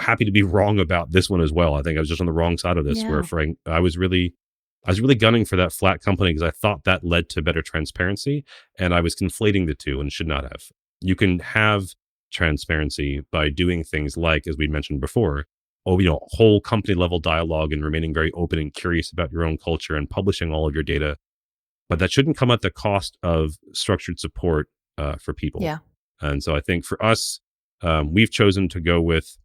Speaker 2: happy to be wrong about this one as well. I think I was just on the wrong side of this, where I was really gunning for that flat company because I thought that led to better transparency, and I was conflating the two and should not have. You can have transparency by doing things like, as we mentioned before, whole company level dialogue and remaining very open and curious about your own culture and publishing all of your data. But that shouldn't come at the cost of structured support for people.
Speaker 1: Yeah.
Speaker 2: And so I think for us, we've chosen to go with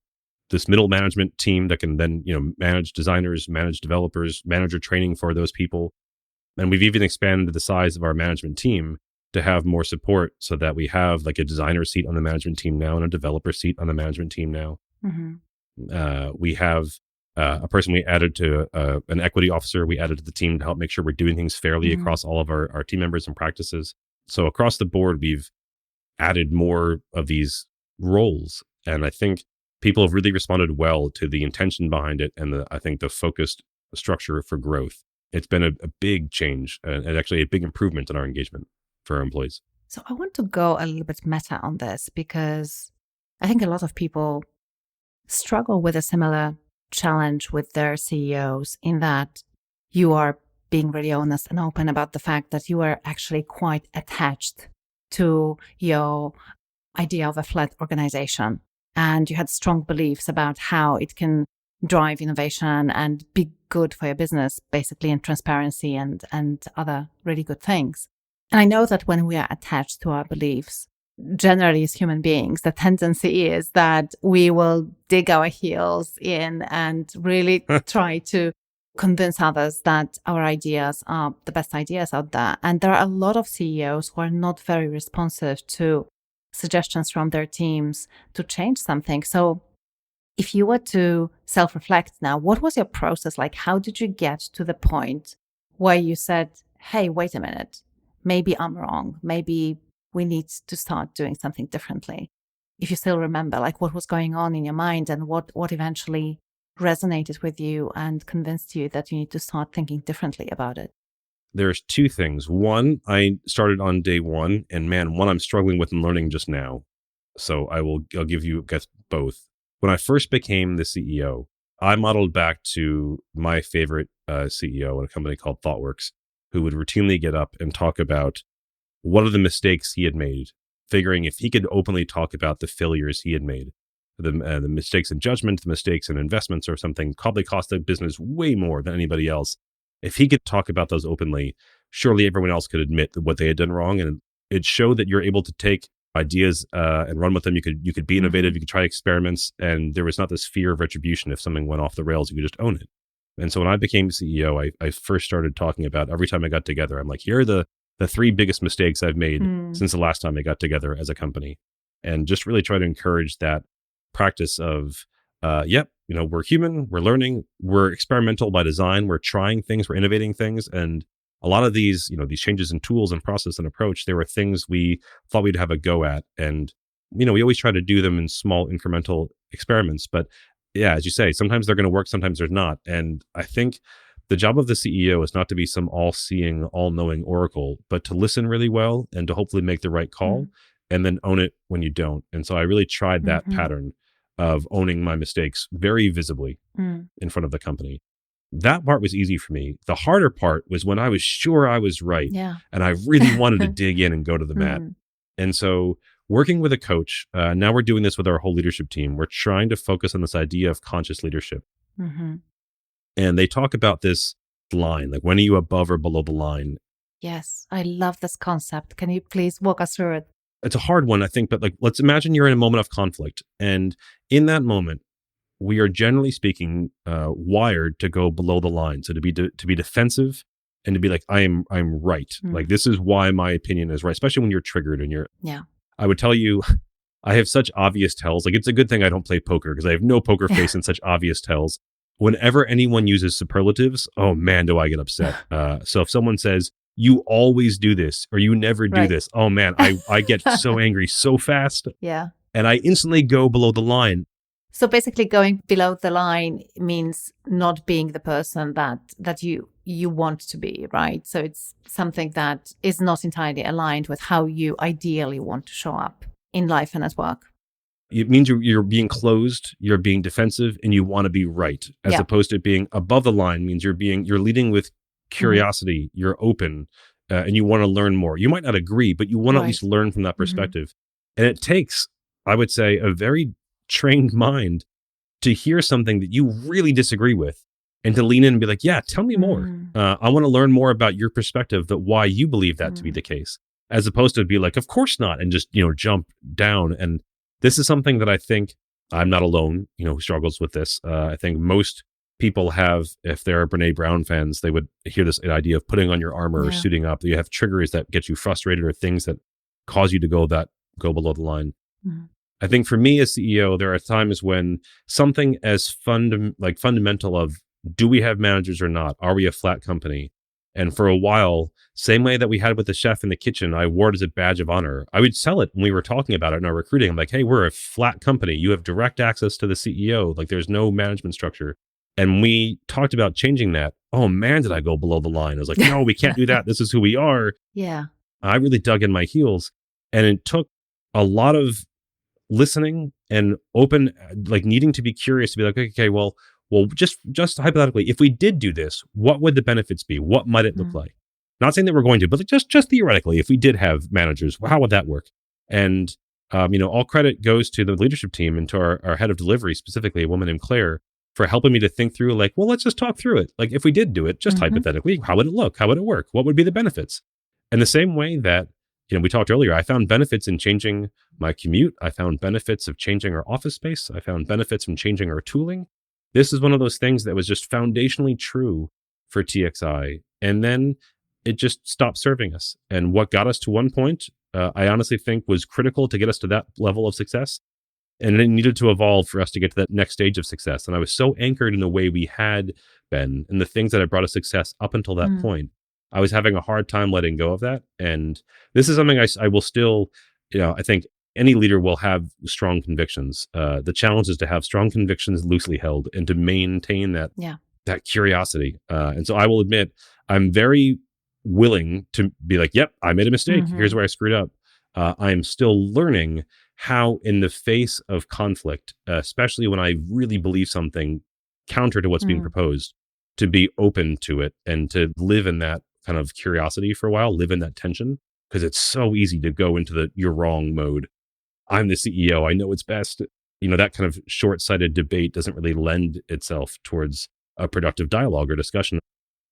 Speaker 2: this middle management team that can then, manage designers, manage developers, manager training for those people. And we've even expanded the size of our management team to have more support so that we have like a designer seat on the management team now and a developer seat on the management team now. We have a person we added to an equity officer we added to the team to help make sure we're doing things fairly across all of our team members and practices. So across the board, we've added more of these roles. And I think people have really responded well to the intention behind it and I think the focused structure for growth. It's been a big change and actually a big improvement in our engagement for our employees.
Speaker 1: So I want to go a little bit meta on this because I think a lot of people struggle with a similar challenge with their CEOs in that you are being really honest and open about the fact that you are actually quite attached to your idea of a flat organization. And you had strong beliefs about how it can drive innovation and be good for your business, basically, and transparency and other really good things. And I know that when we are attached to our beliefs, generally as human beings, the tendency is that we will dig our heels in and really try to convince others that our ideas are the best ideas out there. And there are a lot of CEOs who are not very responsive to suggestions from their teams to change something. So if you were to self-reflect now, what was your process like? How did you get to the point where you said, hey, wait a minute, maybe I'm wrong. Maybe we need to start doing something differently. If you still remember, like what was going on in your mind and what eventually resonated with you and convinced you that you need to start thinking differently about it.
Speaker 2: There's two things. One, I started on day one, and man, one I'm struggling with and learning just now. So I'll give you guess both. When I first became the CEO, I modeled back to my favorite CEO at a company called ThoughtWorks, who would routinely get up and talk about what are the mistakes he had made, figuring if he could openly talk about the failures he had made, the mistakes in judgment, the mistakes in investments or something probably cost the business way more than anybody else. If he could talk about those openly, surely everyone else could admit what they had done wrong. And it showed that you're able to take ideas and run with them. You could be innovative. You could try experiments, and there was not this fear of retribution if something went off the rails. You could just own it. And so when I became CEO, I first started talking about every time I got together. I'm like, here are the three biggest mistakes I've made since the last time I got together as a company, and just really try to encourage that practice of, we're human, we're learning, we're experimental by design, we're trying things, we're innovating things, and a lot of these, these changes in tools and process and approach, there were things we thought we'd have a go at. And, we always try to do them in small incremental experiments. But yeah, as you say, sometimes they're going to work, sometimes they're not. And I think the job of the CEO is not to be some all-seeing, all-knowing oracle, but to listen really well and to hopefully make the right call and then own it when you don't. And so I really tried that pattern of owning my mistakes very visibly in front of the company. That part was easy for me. The harder part was when I was sure I was right and I really wanted to dig in and go to the mat. And so working with a coach, now we're doing this with our whole leadership team. We're trying to focus on this idea of conscious leadership. And they talk about this line, like when are you above or below the line?
Speaker 1: Yes, I love this concept. Can you please walk us through it?
Speaker 2: It's a hard one, I think, but like, let's imagine you're in a moment of conflict. And in that moment, we are generally speaking wired to go below the line. So to be defensive and to be like, I'm right. Like, this is why my opinion is right, especially when you're triggered and I would tell you, I have such obvious tells. Like, it's a good thing I don't play poker because I have no poker face and such obvious tells. Whenever anyone uses superlatives, oh man, do I get upset. So if someone says, you always do this or you never do this, oh man, I get so angry so fast. And I instantly go below the line.
Speaker 1: So basically going below the line means not being the person that you want to be, right? So it's something that is not entirely aligned with how you ideally want to show up in life and at work.
Speaker 2: It means you're being closed, you're being defensive, and you want to be right, as opposed to being above the line means you're leading with curiosity, you're open, and you want to learn more. You might not agree, but you want to at least learn from that perspective. And it takes, I would say, a very trained mind to hear something that you really disagree with and to lean in and be like, yeah, tell me more. I want to learn more about your perspective, that why you believe that to be the case, as opposed to be like, of course not, and just, jump down. And this is something that I think I'm not alone, who struggles with this. I think most people have, if they're Brene Brown fans, they would hear this idea of putting on your armor or suiting up. You have triggers that get you frustrated or things that cause you to go below the line. I think for me as CEO, there are times when something as fundamental of, do we have managers or not? Are we a flat company? And for a while, same way that we had with the chef in the kitchen, I wore it as a badge of honor. I would sell it when we were talking about it in our recruiting. I'm like, hey, we're a flat company. You have direct access to the CEO. Like, there's no management structure. And we talked about changing that. Oh man, did I go below the line? I was like, no, we can't do that. This is who we are. I really dug in my heels. And it took a lot of listening and open, like needing to be curious to be like, okay, well, just hypothetically, if we did do this, what would the benefits be? What might it look like? Not saying that we're going to, but like just theoretically, if we did have managers, how would that work? And, all credit goes to the leadership team and to our head of delivery, specifically a woman named Claire, for helping me to think through, like, well, let's just talk through it. Like, if we did do it, just hypothetically, how would it look? How would it work? What would be the benefits? And the same way that, we talked earlier, I found benefits in changing my commute. I found benefits of changing our office space. I found benefits from changing our tooling. this is one of those things that was just foundationally true for TXI. And then it just stopped serving us. And what got us to one point, I honestly think was critical to get us to that level of success. And it needed to evolve for us to get to that next stage of success. And I was so anchored in the way we had been and the things that had brought us success up until that point. I was having a hard time letting go of that. And this is something I will still, I think any leader will have strong convictions. The challenge is to have strong convictions loosely held and to maintain that curiosity. And so I will admit, I'm very willing to be like, yep, I made a mistake. Here's where I screwed up. I am still learning how in the face of conflict, especially when I really believe something counter to what's being proposed, to be open to it and to live in that kind of curiosity for a while, live in that tension, because it's so easy to go into the you're wrong mode. I'm the CEO. I know it's best. That kind of short-sighted debate doesn't really lend itself towards a productive dialogue or discussion,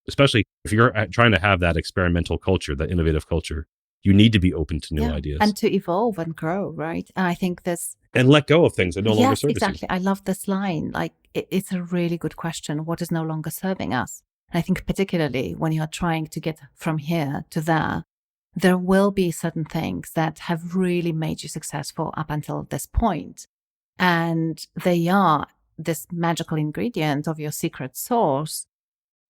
Speaker 2: especially if you're trying to have that experimental culture, that innovative culture. You need to be open to new ideas.
Speaker 1: And to evolve and grow, right? And I think this...
Speaker 2: And let go of things that no longer serve us.
Speaker 1: Exactly. I love this line. Like, it's a really good question. What is no longer serving us? And I think particularly when you're trying to get from here to there will be certain things that have really made you successful up until this point. And they are this magical ingredient of your secret sauce.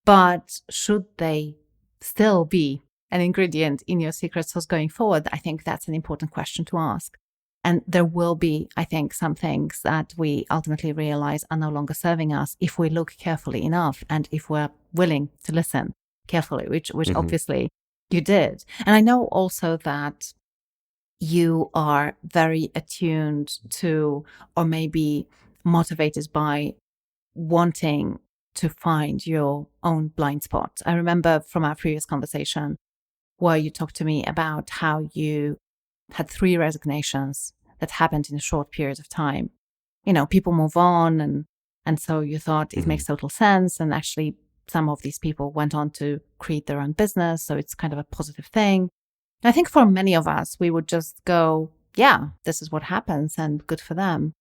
Speaker 1: But should they still be an ingredient in your secret sauce going forward? I think that's an important question to ask. And there will be, I think, some things that we ultimately realize are no longer serving us if we look carefully enough and if we're willing to listen carefully, which obviously you did. And I know also that you are very attuned to, or maybe motivated by, wanting to find your own blind spot. I remember from our previous conversation where you talked to me about how you had 3 resignations that happened in a short period of time. People move on, and so you thought it makes total sense. And actually, some of these people went on to create their own business. So it's kind of a positive thing. And I think for many of us, we would just go, yeah, this is what happens and good for them.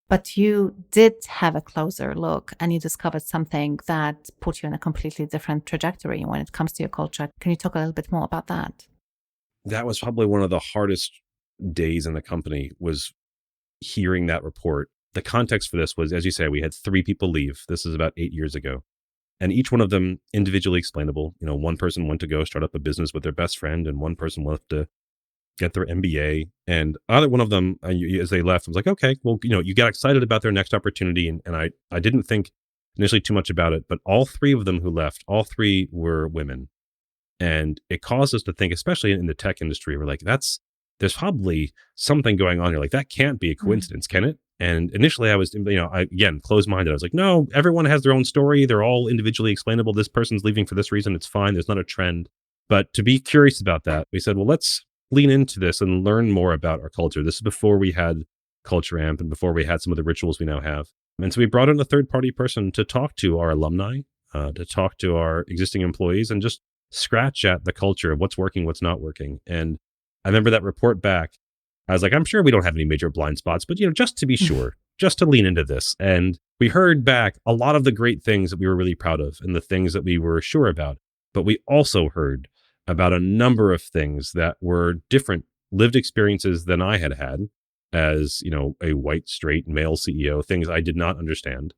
Speaker 1: But you did have a closer look and you discovered something that put you on a completely different trajectory when it comes to your culture. Can you talk a little bit more about that?
Speaker 2: That was probably one of the hardest days in the company, was hearing that report. The context for this was, as you say, we had 3 people leave. This is about 8 years ago. And each one of them individually explainable. One person went to go start up a business with their best friend, and one person left to get their MBA. And either one of them, as they left, I was like, okay, well, you got excited about their next opportunity. And I didn't think initially too much about it, but all 3 of them who left, all 3 were women. And it caused us to think, especially in the tech industry, we're like, there's probably something going on here. Like, that can't be a coincidence, can it? And initially I was, again, closed-minded. I was like, no, everyone has their own story. They're all individually explainable. This person's leaving for this reason. It's fine. There's not a trend. But to be curious about that, we said, well, let's lean into this and learn more about our culture. This is before we had Culture Amp and before we had some of the rituals we now have. And so we brought in a third-party person to talk to our alumni, to talk to our existing employees, and just scratch at the culture of what's working, what's not working. And I remember that report back. I was like, I'm sure we don't have any major blind spots, but just to be sure, just to lean into this. And we heard back a lot of the great things that we were really proud of and the things that we were sure about. But we also heard about a number of things that were different lived experiences than I had had as, a white, straight male CEO, things I did not understand.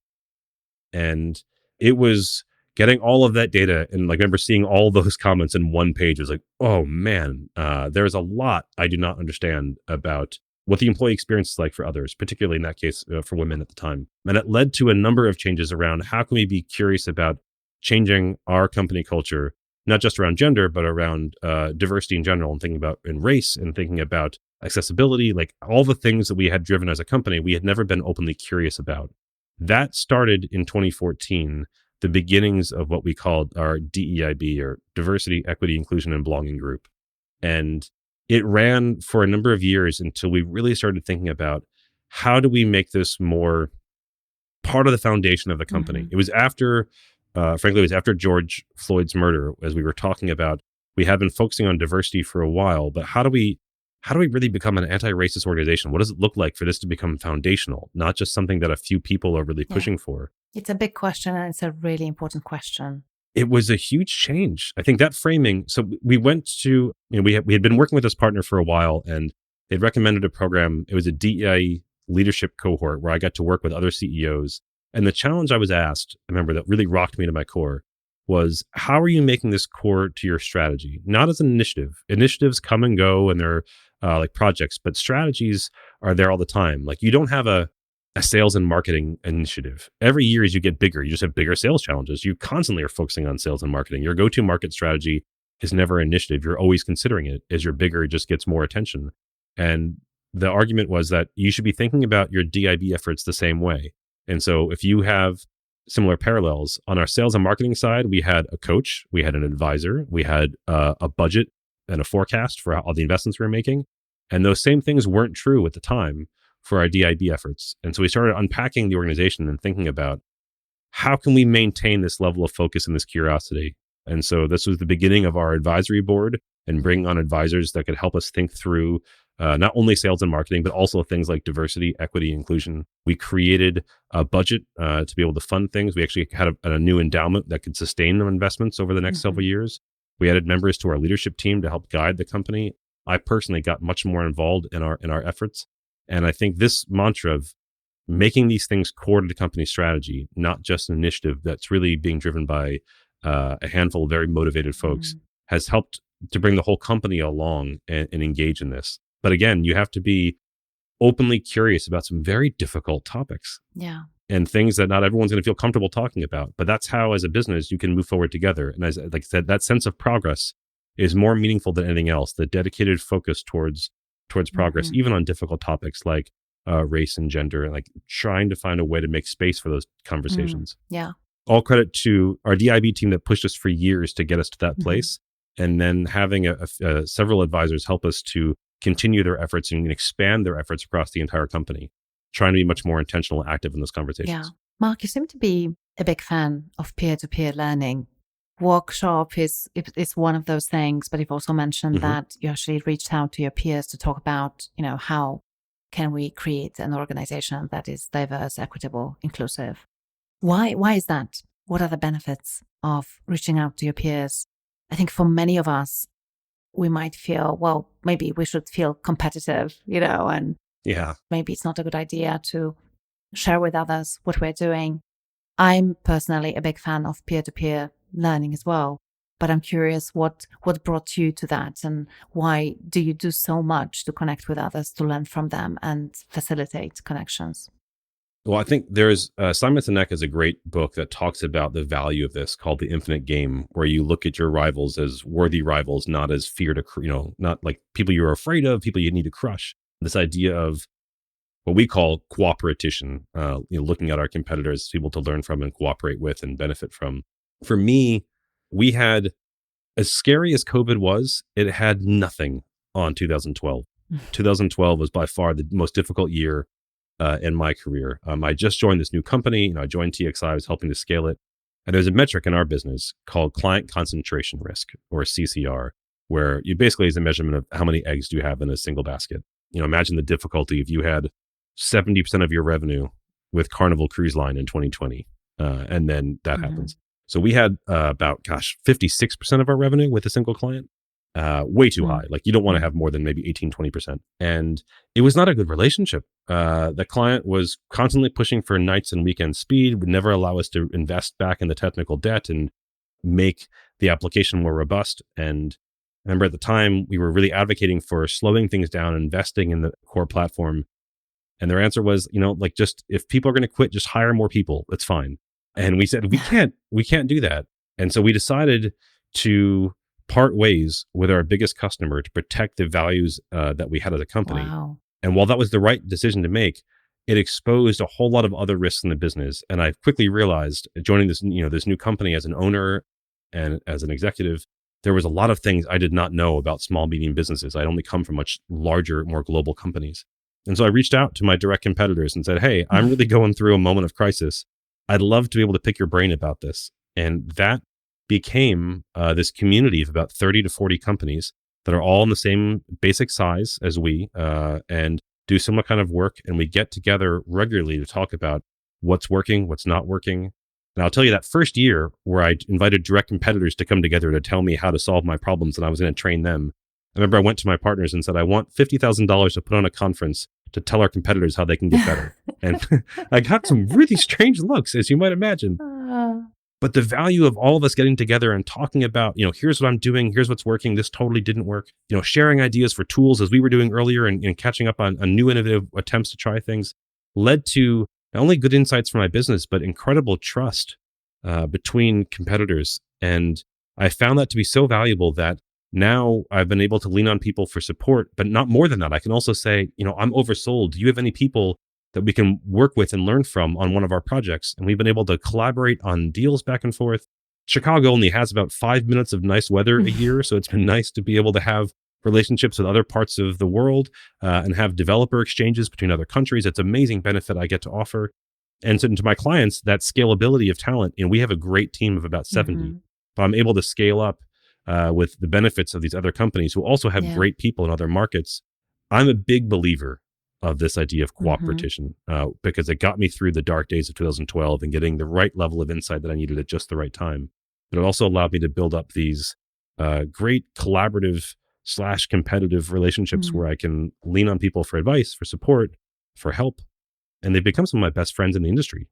Speaker 2: And it was getting all of that data, and I remember seeing all those comments in one page. It was like, oh man, there's a lot I do not understand about what the employee experience is like for others, particularly in that case for women at the time. And it led to a number of changes around how can we be curious about changing our company culture, not just around gender, but around diversity in general, and thinking about in race and thinking about accessibility, like all the things that we had driven as a company, we had never been openly curious about. That started in 2014. The beginnings of what we called our DEIB, or Diversity, Equity, Inclusion, and Belonging Group. And it ran for a number of years until we really started thinking about how do we make this more part of the foundation of the company. It was after, frankly, it was after George Floyd's murder, as we were talking about, we had been focusing on diversity for a while, but how do we how do we really become an anti-racist organization? What does it look like for this to become foundational, not just something that a few people are really pushing for?
Speaker 1: It's a big question, and it's a really important question.
Speaker 2: It was a huge change. I think that framing. So we went to, we had been working with this partner for a while, and they'd recommended a program. It was a DEI leadership cohort where I got to work with other CEOs. And the challenge I was asked, I remember, that really rocked me to my core was, how are you making this core to your strategy? Not as an initiative. Initiatives come and go, and they're like projects, but strategies are there all the time. Like, you don't have a sales and marketing initiative. Every year as you get bigger, you just have bigger sales challenges. You constantly are focusing on sales and marketing. Your go-to market strategy is never an initiative. You're always considering it. As you're bigger, it just gets more attention. And the argument was that you should be thinking about your DIB efforts the same way. And so if you have similar parallels on our sales and marketing side, we had a coach, we had an advisor, we had a budget and a forecast for all the investments we were making. And those same things weren't true at the time for our DIB efforts. And so we started unpacking the organization and thinking about, how can we maintain this level of focus and this curiosity? And so this was the beginning of our advisory board, and bringing on advisors that could help us think through not only sales and marketing, but also things like diversity, equity, inclusion. We created a budget to be able to fund things. We actually had a new endowment that could sustain the investments over the next several years. We added members to our leadership team to help guide the company. I personally got much more involved in our efforts. And I think this mantra of making these things core to the company strategy, not just an initiative that's really being driven by a handful of very motivated folks, has helped to bring the whole company along and engage in this. But again, you have to be openly curious about some very difficult topics.
Speaker 1: Yeah.
Speaker 2: And things that not everyone's going to feel comfortable talking about. But that's how, as a business, you can move forward together. And as like I said, that sense of progress is more meaningful than anything else. The dedicated focus towards progress, even on difficult topics like race and gender, and like trying to find a way to make space for those conversations.
Speaker 1: Yeah.
Speaker 2: All credit to our DIB team that pushed us for years to get us to that place. And then having several advisors help us to continue their efforts and expand their efforts across the entire company, trying to be much more intentional and active in those conversations.
Speaker 1: Yeah. Mark, you seem to be a big fan of peer-to-peer learning. Workshop is one of those things, but you've also mentioned that you actually reached out to your peers to talk about, how can we create an organization that is diverse, equitable, inclusive. Why is that? What are the benefits of reaching out to your peers? I think for many of us, we might feel, well, maybe we should feel competitive, and maybe it's not a good idea to share with others what we're doing. I'm personally a big fan of peer-to-peer learning as well, but I'm curious what brought you to that, and why do you do so much to connect with others, to learn from them and facilitate connections?
Speaker 2: Well, I think there's Simon Sinek has a great book that talks about the value of this, called The Infinite Game, where you look at your rivals as worthy rivals, not as fear to, not like people you're afraid of, people you need to crush. This idea of what we call cooperation, looking at our competitors, people to learn from and cooperate with and benefit from. For me, we had, as scary as COVID was, it had nothing on 2012. 2012 was by far the most difficult year in my career. I just joined this new company. I joined TXI. I was helping to scale it. And there's a metric in our business called client concentration risk, or CCR, where you basically is a measurement of how many eggs do you have in a single basket. Imagine the difficulty if you had 70% of your revenue with Carnival Cruise Line in 2020, and then that happens. So we had about 56% of our revenue with a single client. Way too high. Like, you don't want to have more than maybe 18-20%. And it was not a good relationship. The client was constantly pushing for nights and weekend speed, would never allow us to invest back in the technical debt and make the application more robust. And I remember at the time, we were really advocating for slowing things down, investing in the core platform. And their answer was, just, if people are going to quit, just hire more people. It's fine. And we said, we can't do that. And so we decided to part ways with our biggest customer to protect the values that we had as a company.
Speaker 1: Wow.
Speaker 2: And while that was the right decision to make, it exposed a whole lot of other risks in the business. And I quickly realized, joining this new company as an owner and as an executive, there was a lot of things I did not know about small, medium businesses. I'd only come from much larger, more global companies. And so I reached out to my direct competitors and said, hey, I'm really going through a moment of crisis. I'd love to be able to pick your brain about this. And that became this community of about 30 to 40 companies that are all in the same basic size as we and do similar kind of work. And we get together regularly to talk about what's working, what's not working. And I'll tell you that first year where I invited direct competitors to come together to tell me how to solve my problems and I was going to train them. I remember I went to my partners and said, I want $50,000 to put on a conference to tell our competitors how they can get better. And I got some really strange looks, as you might imagine. But the value of all of us getting together and talking about, here's what I'm doing, here's what's working, this totally didn't work, sharing ideas for tools as we were doing earlier and catching up on new innovative attempts to try things led to not only good insights for my business, but incredible trust between competitors. And I found that to be so valuable that now I've been able to lean on people for support, but not more than that. I can also say, I'm oversold. Do you have any people that we can work with and learn from on one of our projects? And we've been able to collaborate on deals back and forth. Chicago only has about 5 minutes of nice weather a year. So it's been nice to be able to have relationships with other parts of the world and have developer exchanges between other countries. It's an amazing benefit I get to offer. And so to my clients, that scalability of talent, we have a great team of about 70, but I'm able to scale up with the benefits of these other companies who also have great people in other markets. I'm a big believer of this idea of cooperation because it got me through the dark days of 2012 and getting the right level of insight that I needed at just the right time. But it also allowed me to build up these great collaborative / competitive relationships where I can lean on people for advice, for support, for help. And they've become some of my best friends in the industry.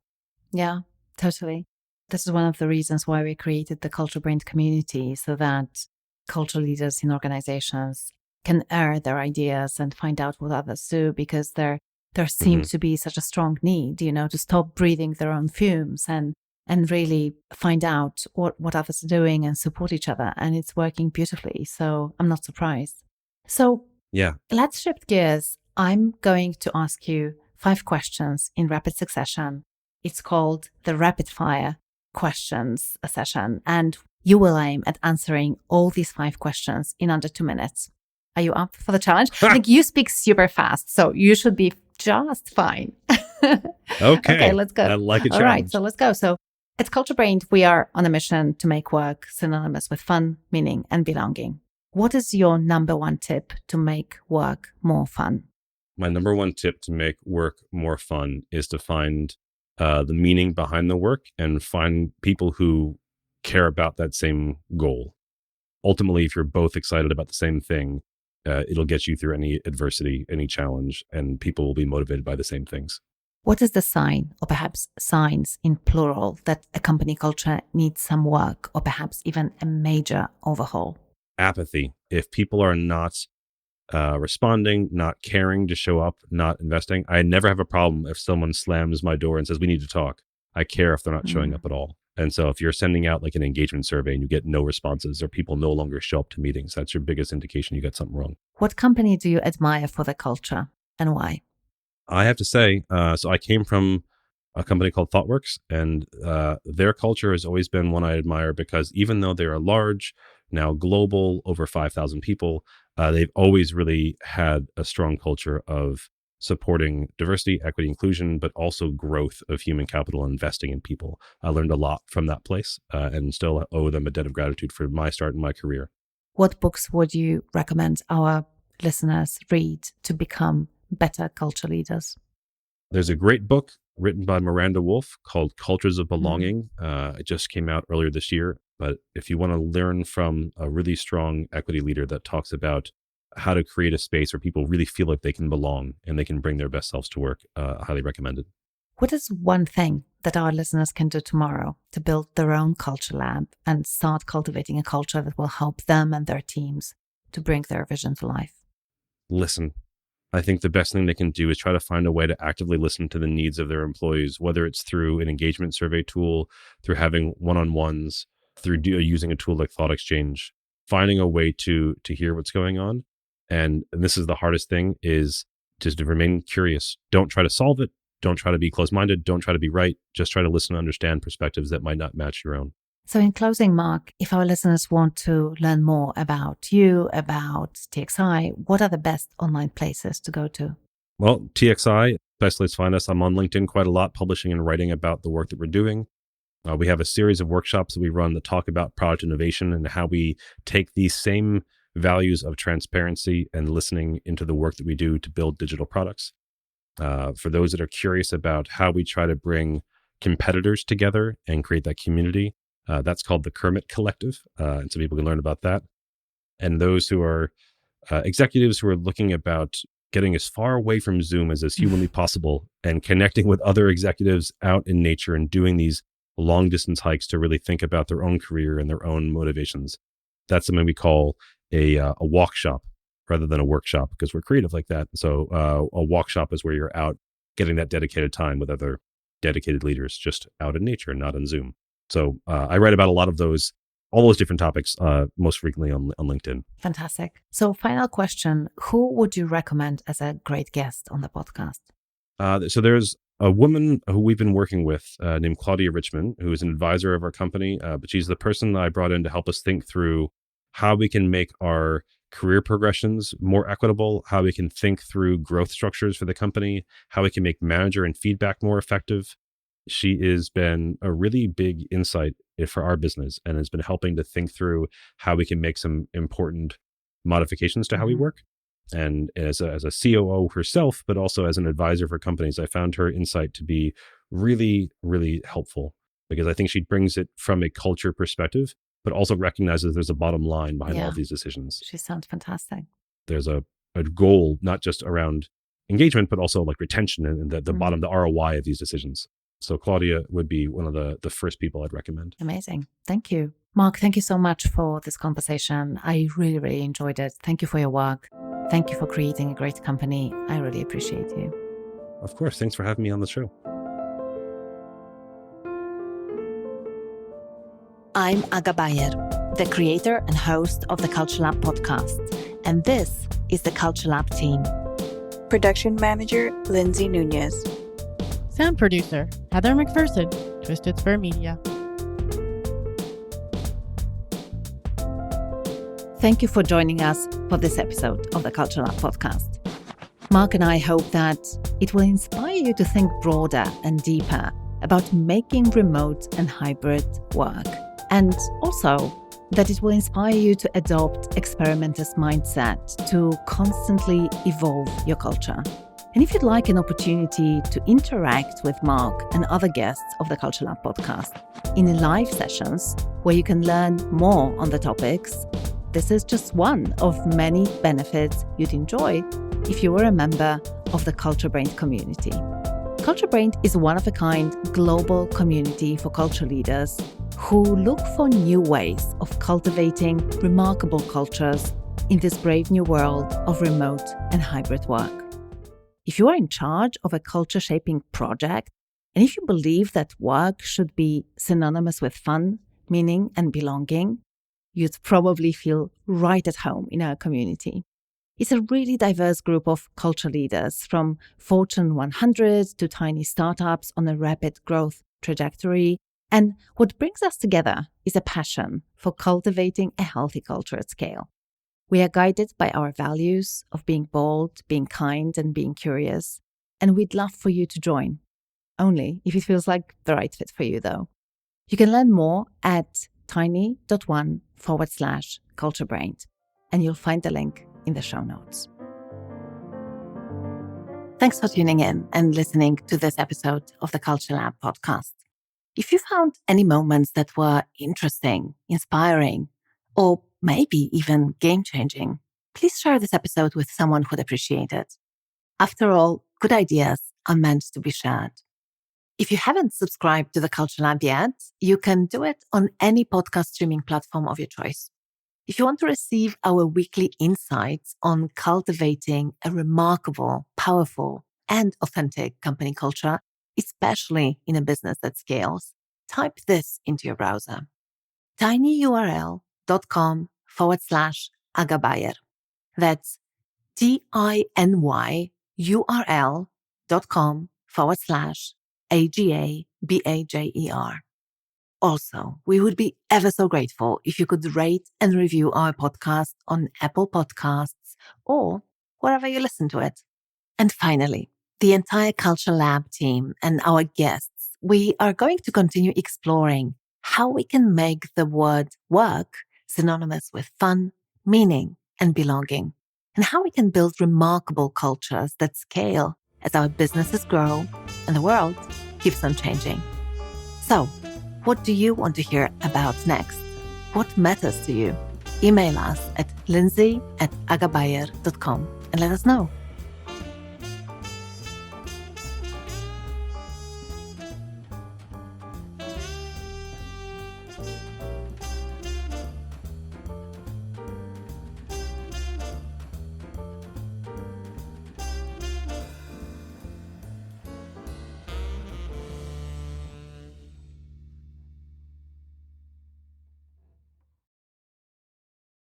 Speaker 1: Yeah, totally. This is one of the reasons why we created the CultureBrained community, so that culture leaders in organizations can air their ideas and find out what others do, because there seems to be such a strong need, to stop breathing their own fumes and really find out what others are doing and support each other. And it's working beautifully. So I'm not surprised. So let's shift gears. I'm going to ask you 5 questions in rapid succession. It's called the rapid fire questions session. And you will aim at answering all these 5 questions in under 2 minutes. Are you up for the challenge? I think you speak super fast, so you should be just fine. Okay, let's go.
Speaker 2: I like a challenge.
Speaker 1: All right, so let's go. So at CultureBrained, we are on a mission to make work synonymous with fun, meaning, and belonging. What is your number 1 tip to make work more fun?
Speaker 2: My number 1 tip to make work more fun is to find the meaning behind the work and find people who care about that same goal. Ultimately, if you're both excited about the same thing, it'll get you through any adversity, any challenge, and people will be motivated by the same things.
Speaker 1: What is the sign, or perhaps signs in plural, that a company culture needs some work, or perhaps even a major overhaul?
Speaker 2: Apathy. If people are not responding, not caring to show up, not investing, I never have a problem if someone slams my door and says, we need to talk. I care if they're not showing up at all. And so if you're sending out like an engagement survey and you get no responses or people no longer show up to meetings, that's your biggest indication you got something wrong.
Speaker 1: What company do you admire for their culture and why?
Speaker 2: I have to say, so I came from a company called ThoughtWorks, and their culture has always been one I admire because even though they are large, now global, over 5,000 people, they've always really had a strong culture of supporting diversity, equity, inclusion, but also growth of human capital and investing in people. I learned a lot from that place and still owe them a debt of gratitude for my start in my career.
Speaker 1: What books would you recommend our listeners read to become better culture leaders?
Speaker 2: There's a great book written by Miranda Wolf called Cultures of Belonging. It just came out earlier this year. But if you want to learn from a really strong equity leader that talks about how to create a space where people really feel like they can belong and they can bring their best selves to work, highly recommended.
Speaker 1: What is one thing that our listeners can do tomorrow to build their own culture lab and start cultivating a culture that will help them and their teams to bring their vision to life?
Speaker 2: Listen. I think the best thing they can do is try to find a way to actively listen to the needs of their employees, whether it's through an engagement survey tool, through having one-on-ones, through using a tool like Thought Exchange, finding a way to hear what's going on. And this is the hardest thing, is just to remain curious. Don't try to solve it. Don't try to be close-minded. Don't try to be right. Just try to listen and understand perspectives that might not match your own.
Speaker 1: So in closing, Mark, if our listeners want to learn more about you, about TXI, what are the best online places to go to?
Speaker 2: Well, TXI, best place to find us. I'm on LinkedIn quite a lot, publishing and writing about the work that we're doing. We have a series of workshops that we run that talk about product innovation and how we take these same values of transparency and listening into the work that we do to build digital products. For those that are curious about how we try to bring competitors together and create that community, that's called the Kermit Collective. And so people can learn about that. And those who are executives who are looking about getting as far away from Zoom as is humanly possible and connecting with other executives out in nature and doing these long distance hikes to really think about their own career and their own motivations. That's something we call a walk shop rather than a workshop, because we're creative like that. So a walk shop is where you're out getting that dedicated time with other dedicated leaders, just out in nature, not on Zoom. So I write about all those different topics most frequently on LinkedIn.
Speaker 1: Fantastic. So final question, who would you recommend as a great guest on the podcast?
Speaker 2: So there's a woman who we've been working with named Claudia Richmond, who is an advisor of our company, but she's the person I brought in to help us think through how we can make our career progressions more equitable, how we can think through growth structures for the company, how we can make manager and feedback more effective. She has been a really big insight for our business and has been helping to think through how we can make some important modifications to how we work. And as a COO herself, but also as an advisor for companies, I found her insight to be really, really helpful, because I think she brings it from a culture perspective, but also recognizes there's a bottom line behind all of these decisions.
Speaker 1: She sounds fantastic.
Speaker 2: There's a goal, not just around engagement, but also like retention and the bottom, the ROI of these decisions. So Claudia would be one of the first people I'd recommend.
Speaker 1: Amazing. Thank you. Mark, thank you so much for this conversation. I really, really enjoyed it. Thank you for your work. Thank you for creating a great company. I really appreciate you.
Speaker 2: Of course. Thanks for having me on the show.
Speaker 1: I'm Aga Bajer, the creator and host of the Culture Lab podcast. And this is the Culture Lab team.
Speaker 3: Production manager, Lindsay Nunez.
Speaker 4: Sound producer, Heather McPherson, Twisted Spur Media.
Speaker 1: Thank you for joining us for this episode of the Culture Lab podcast. Mark and I hope that it will inspire you to think broader and deeper about making remote and hybrid work. And also that it will inspire you to adopt experimenter's mindset to constantly evolve your culture. And if you'd like an opportunity to interact with Mark and other guests of the Culture Lab podcast in live sessions where you can learn more on the topics, this is just one of many benefits you'd enjoy if you were a member of the CultureBrained community. CultureBrained is a one-of-a-kind global community for culture leaders who look for new ways of cultivating remarkable cultures in this brave new world of remote and hybrid work. If you are in charge of a culture-shaping project, and if you believe that work should be synonymous with fun, meaning, and belonging, you'd probably feel right at home in our community. It's a really diverse group of culture leaders, from Fortune 100 to tiny startups on a rapid growth trajectory. And what brings us together is a passion for cultivating a healthy culture at scale. We are guided by our values of being bold, being kind, and being curious. And we'd love for you to join, only if it feels like the right fit for you, though. You can learn more at tiny.one/CultureBrained, and you'll find the link in the show notes. Thanks for tuning in and listening to this episode of the Culture Lab podcast. If you found any moments that were interesting, inspiring, or maybe even game-changing, please share this episode with someone who'd appreciate it. After all, good ideas are meant to be shared. If you haven't subscribed to the Culture Lab yet, you can do it on any podcast streaming platform of your choice. If you want to receive our weekly insights on cultivating a remarkable, powerful, and authentic company culture, especially in a business that scales, type this into your browser: tinyurl.com/Aga Bajer. That's tinyurl.com/AGABAJER. Also, we would be ever so grateful if you could rate and review our podcast on Apple Podcasts or wherever you listen to it. And finally, the entire Culture Lab team and our guests, we are going to continue exploring how we can make the word work synonymous with fun, meaning, and belonging, and how we can build remarkable cultures that scale as our businesses grow and the world keeps on changing. So, what do you want to hear about next? What matters to you? Email us at lindsay@agabayer.com and let us know.